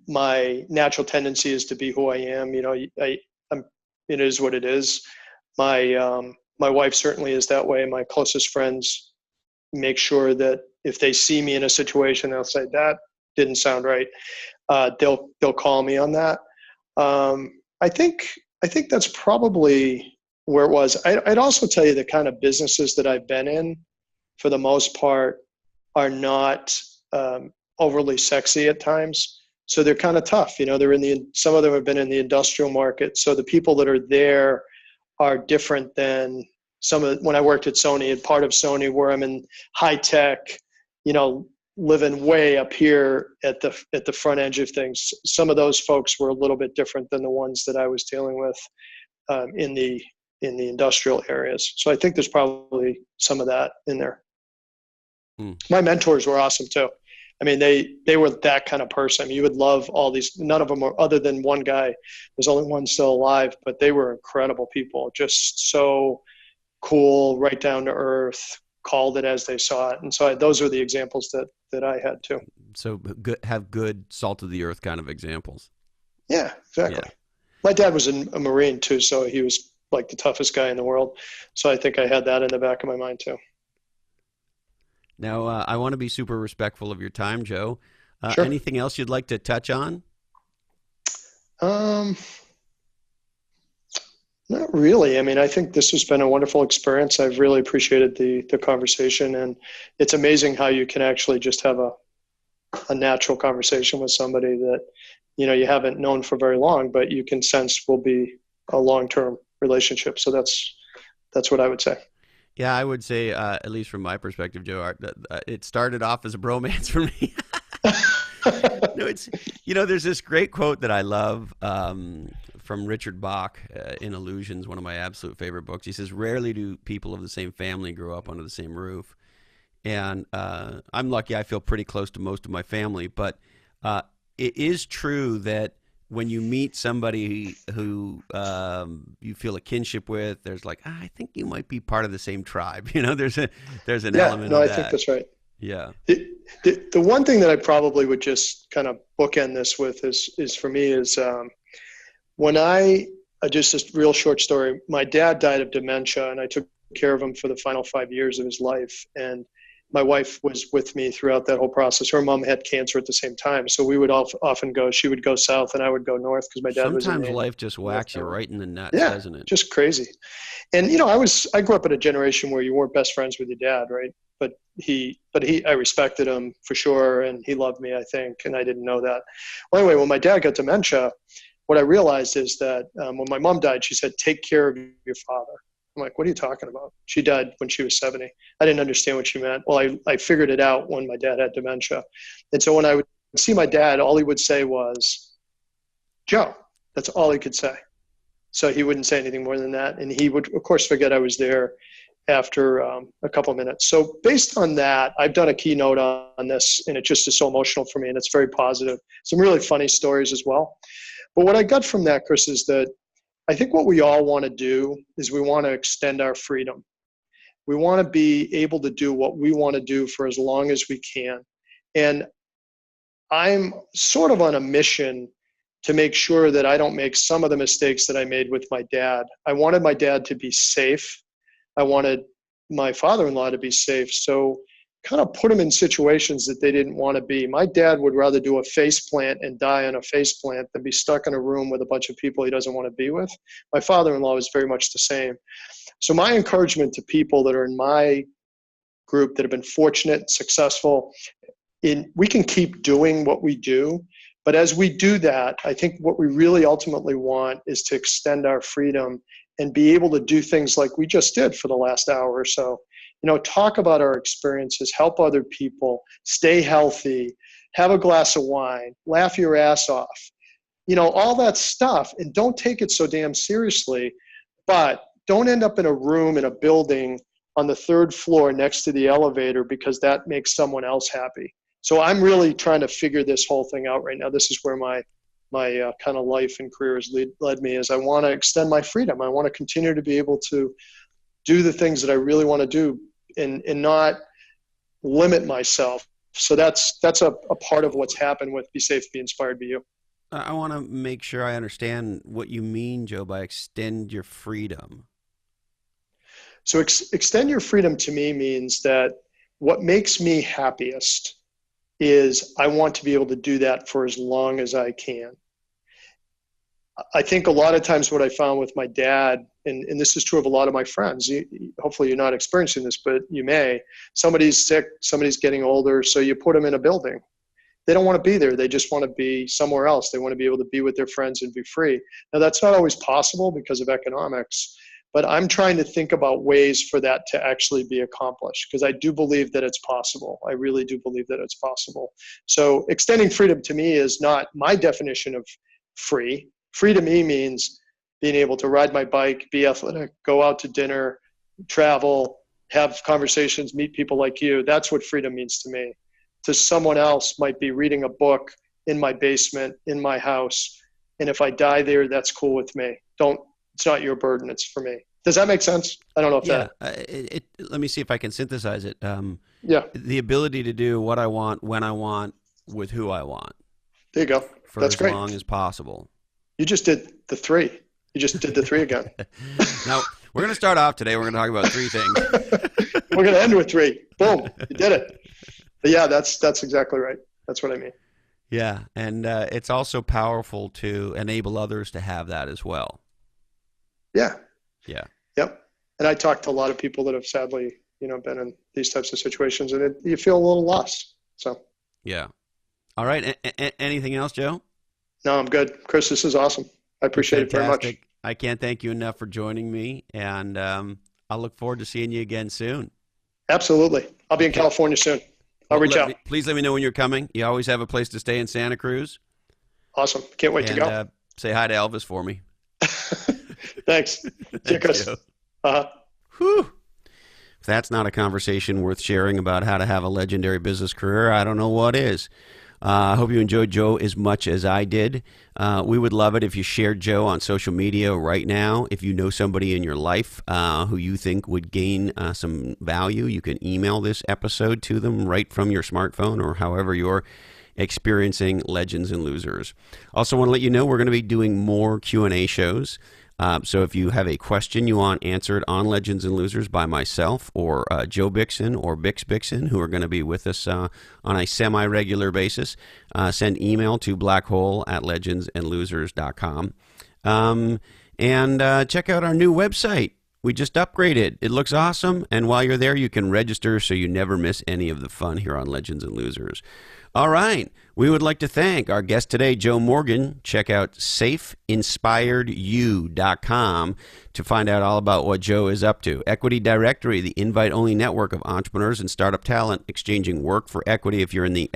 My natural tendency is to be who I am. It is what it is. My wife certainly is that way. My closest friends make sure that if they see me in a situation, they'll say that didn't sound right. They'll call me on that. I think that's probably where it was. I'd also tell you the kind of businesses that I've been in, for the most part, are not overly sexy at times. So they're kind of tough. Some of them have been in the industrial market. So the people that are there are different than when I worked at Sony, and part of Sony, where I'm in high tech, living way up here at the front edge of things. Some of those folks were a little bit different than the ones that I was dealing with in the industrial areas. So I think there's probably some of that in there. My mentors were awesome too. I mean, they were that kind of person. You would love all these. None of them are, other than one guy. There's only one still alive, but they were incredible people. Just so cool, right down to earth, called it as they saw it. And so those are the examples that I had too. So have good salt of the earth kind of examples. Yeah, exactly. Yeah. My dad was a Marine too, so he was like the toughest guy in the world. So I think I had that in the back of my mind too. Now, I want to be super respectful of your time, Joe. Sure. Anything else you'd like to touch on? Not really. I mean, I think this has been a wonderful experience. I've really appreciated the conversation, and it's amazing how you can actually just have a natural conversation with somebody that, you haven't known for very long, but you can sense will be a long-term relationship. So that's what I would say. Yeah, I would say, at least from my perspective, Joe, it started off as a bromance for me. No, there's this great quote that I love from Richard Bach in Illusions, one of my absolute favorite books. He says, "Rarely do people of the same family grow up under the same roof." And I'm lucky; I feel pretty close to most of my family. But it is true that when you meet somebody who you feel a kinship with, there's like, I think you might be part of the same tribe. There's an element of that. I think that's right. Yeah. The one thing that I probably would just kind of bookend this with is for me is when just a real short story. My dad died of dementia, and I took care of him for the final 5 years of his life. And my wife was with me throughout that whole process. Her mom had cancer at the same time, so we would often go. She would go south, and I would go north because my dad was in Sometimes Maine. Life just whacks you right in the nuts, Yeah, doesn't it? just crazy. And I grew up in a generation where you weren't best friends with your dad, right? But I respected him for sure, and he loved me, I think, and I didn't know that. Well, anyway, when my dad got dementia, what I realized is that when my mom died, she said, "Take care of your father." I'm like, "What are you talking about?" She died when she was 70. I didn't understand what she meant. Well, I figured it out when my dad had dementia. And so when I would see my dad, all he would say was, "Joe." That's all he could say. So he wouldn't say anything more than that. And he would, of course, forget I was there after a couple of minutes. So based on that, I've done a keynote on this, and it just is so emotional for me, and it's very positive. Some really funny stories as well. But what I got from that, Chris, is that I think what we all want to do is we want to extend our freedom. We want to be able to do what we want to do for as long as we can. And I'm sort of on a mission to make sure that I don't make some of the mistakes that I made with my dad. I wanted my dad to be safe. I wanted my father-in-law to be safe. So kind of put them in situations that they didn't want to be. My dad would rather do a face plant and die on a face plant than be stuck in a room with a bunch of people he doesn't want to be with. My father-in-law is very much the same. So my encouragement to people that are in my group that have been fortunate, successful, we can keep doing what we do. But as we do that, I think what we really ultimately want is to extend our freedom and be able to do things like we just did for the last hour or so. Talk about our experiences, help other people, stay healthy, have a glass of wine, laugh your ass off, all that stuff. And don't take it so damn seriously, but don't end up in a room in a building on the third floor next to the elevator because that makes someone else happy. So I'm really trying to figure this whole thing out right now. This is where my kind of life and career has led me, is I want to extend my freedom. I want to continue to be able to do the things that I really want to do and not limit myself. So that's a part of what's happened with Be Safe, Be Inspired, Be You. I want to make sure I understand what you mean, Joe, by extend your freedom. So extend your freedom to me means that what makes me happiest is I want to be able to do that for as long as I can. I think a lot of times what I found with my dad, and this is true of a lot of my friends, hopefully you're not experiencing this, but you may, somebody's sick, somebody's getting older, so you put them in a building. They don't want to be there. They just want to be somewhere else. They want to be able to be with their friends and be free. Now, that's not always possible because of economics, but I'm trying to think about ways for that to actually be accomplished because I do believe that it's possible. I really do believe that it's possible. So extending freedom to me is not my definition of free. Free to me means being able to ride my bike, be athletic, go out to dinner, travel, have conversations, meet people like you. That's what freedom means to me. To someone else might be reading a book in my basement, in my house. And if I die there, that's cool with me. It's not your burden, it's for me. Does that make sense? I don't know if let me see if I can synthesize it. Yeah. The ability to do what I want, when I want, with who I want. There you go. That's great. For as long as possible. You just did the three. You just did the three again. Now, we're going to start off today. We're going to talk about three things. We're going to end with three. Boom. You did it. But yeah, that's exactly right. That's what I mean. Yeah. And it's also powerful to enable others to have that as well. Yeah. Yeah. Yep. And I talked to a lot of people that have sadly, been in these types of situations, and you feel a little lost. So. Yeah. All right. Anything else, Joe? No, I'm good. Chris, this is awesome. I appreciate it very much. I can't thank you enough for joining me, and I'll look forward to seeing you again soon. Absolutely. I'll be in California soon. I'll reach out. Please let me know when you're coming. You always have a place to stay in Santa Cruz. Awesome. Can't wait to go. Say hi to Elvis for me. Thanks. See you, Chris. Whew. If that's not a conversation worth sharing about how to have a legendary business career, I don't know what is. I hope you enjoyed Joe as much as I did. We would love it if you shared Joe on social media right now. If you know somebody in your life who you think would gain some value, you can email this episode to them right from your smartphone or however you're experiencing Legends and Losers. Also want to let you know we're going to be doing more Q&A shows. So if you have a question you want answered on Legends and Losers by myself or Joe Bixson or Bix Bixson, who are going to be with us on a semi-regular basis, send email to blackhole@legendsandlosers.com. And check out our new website. We just upgraded. It looks awesome. And while you're there, you can register so you never miss any of the fun here on Legends and Losers. All right. We would like to thank our guest today, Joe Morgan. Check out safeinspiredyou.com to find out all about what Joe is up to. Equity Directory, the invite-only network of entrepreneurs and startup talent exchanging work for equity. If you're in the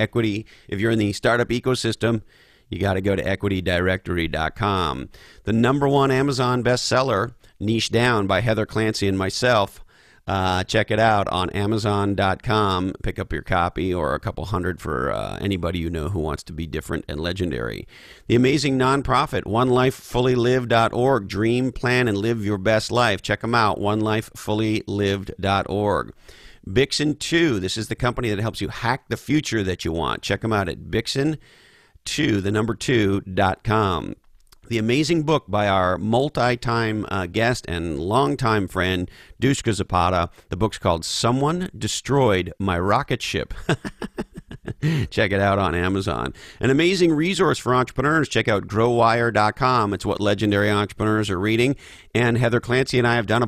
startup ecosystem, you got to go to equitydirectory.com. The #1 Amazon bestseller, Niche Down by Heather Clancy and myself. Check it out on Amazon.com. Pick up your copy or a couple hundred for anybody you know who wants to be different and legendary. The amazing nonprofit, onelifefullylived.org. Dream, plan, and live your best life. Check them out, onelifefullylived.org. Bixson 2, this is the company that helps you hack the future that you want. Check them out at Bixson2.com. The amazing book by our multi-time guest and longtime friend, Dushka Zapata. The book's called Someone Destroyed My Rocket Ship. Check it out on Amazon. An amazing resource for entrepreneurs. Check out growwire.com. It's what legendary entrepreneurs are reading. And Heather Clancy and I have done a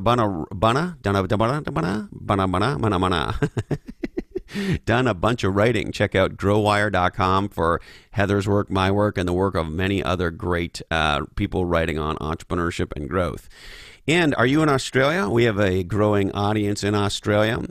bunch of writing. Check out growwire.com for Heather's work, my work, and the work of many other great people writing on entrepreneurship and growth. And are you in Australia? We have a growing audience in Australia.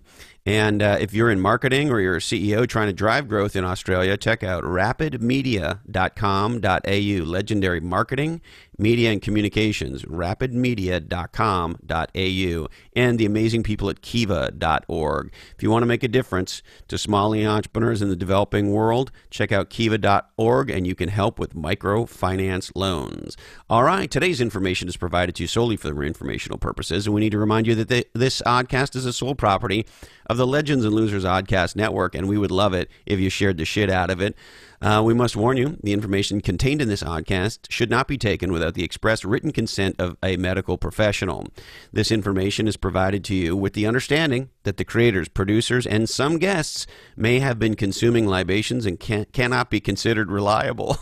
And if you're in marketing or you're a CEO trying to drive growth in Australia, check out rapidmedia.com.au. Legendary marketing, media, and communications. rapidmedia.com.au. And the amazing people at kiva.org. If you want to make a difference to small entrepreneurs in the developing world, check out kiva.org and you can help with microfinance loans. All right, today's information is provided to you solely for informational purposes, and we need to remind you that this oddcast is a sole property of the Legends and Losers Oddcast Network, and we would love it if you shared the shit out of it. We must warn you, the information contained in this oddcast should not be taken without the express written consent of a medical professional. This information is provided to you with the understanding that the creators, producers, and some guests may have been consuming libations and cannot be considered reliable.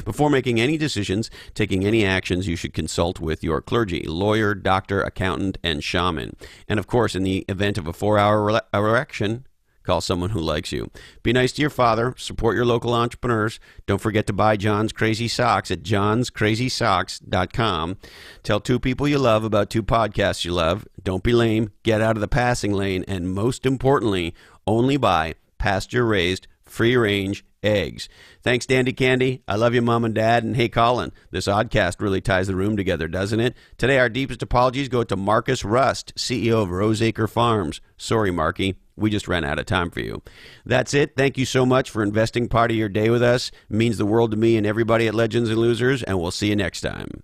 Before making any decisions, taking any actions, you should consult with your clergy, lawyer, doctor, accountant, and shaman. And of course, in the event of a 4-hour erection, call someone who likes you. Be nice to your father. Support your local entrepreneurs. Don't forget to buy John's Crazy Socks at johnscrazysocks.com. Tell 2 people you love about 2 podcasts you love. Don't be lame. Get out of the passing lane. And most importantly, only buy pasture-raised, free-range eggs. Thanks, Dandy Candy. I love you, Mom and Dad. And hey, Colin, this oddcast really ties the room together, doesn't it? Today, our deepest apologies go to Marcus Rust, CEO of Roseacre Farms. Sorry, Marky. We just ran out of time for you. That's it. Thank you so much for investing part of your day with us. It means the world to me and everybody at Legends and Losers, and we'll see you next time.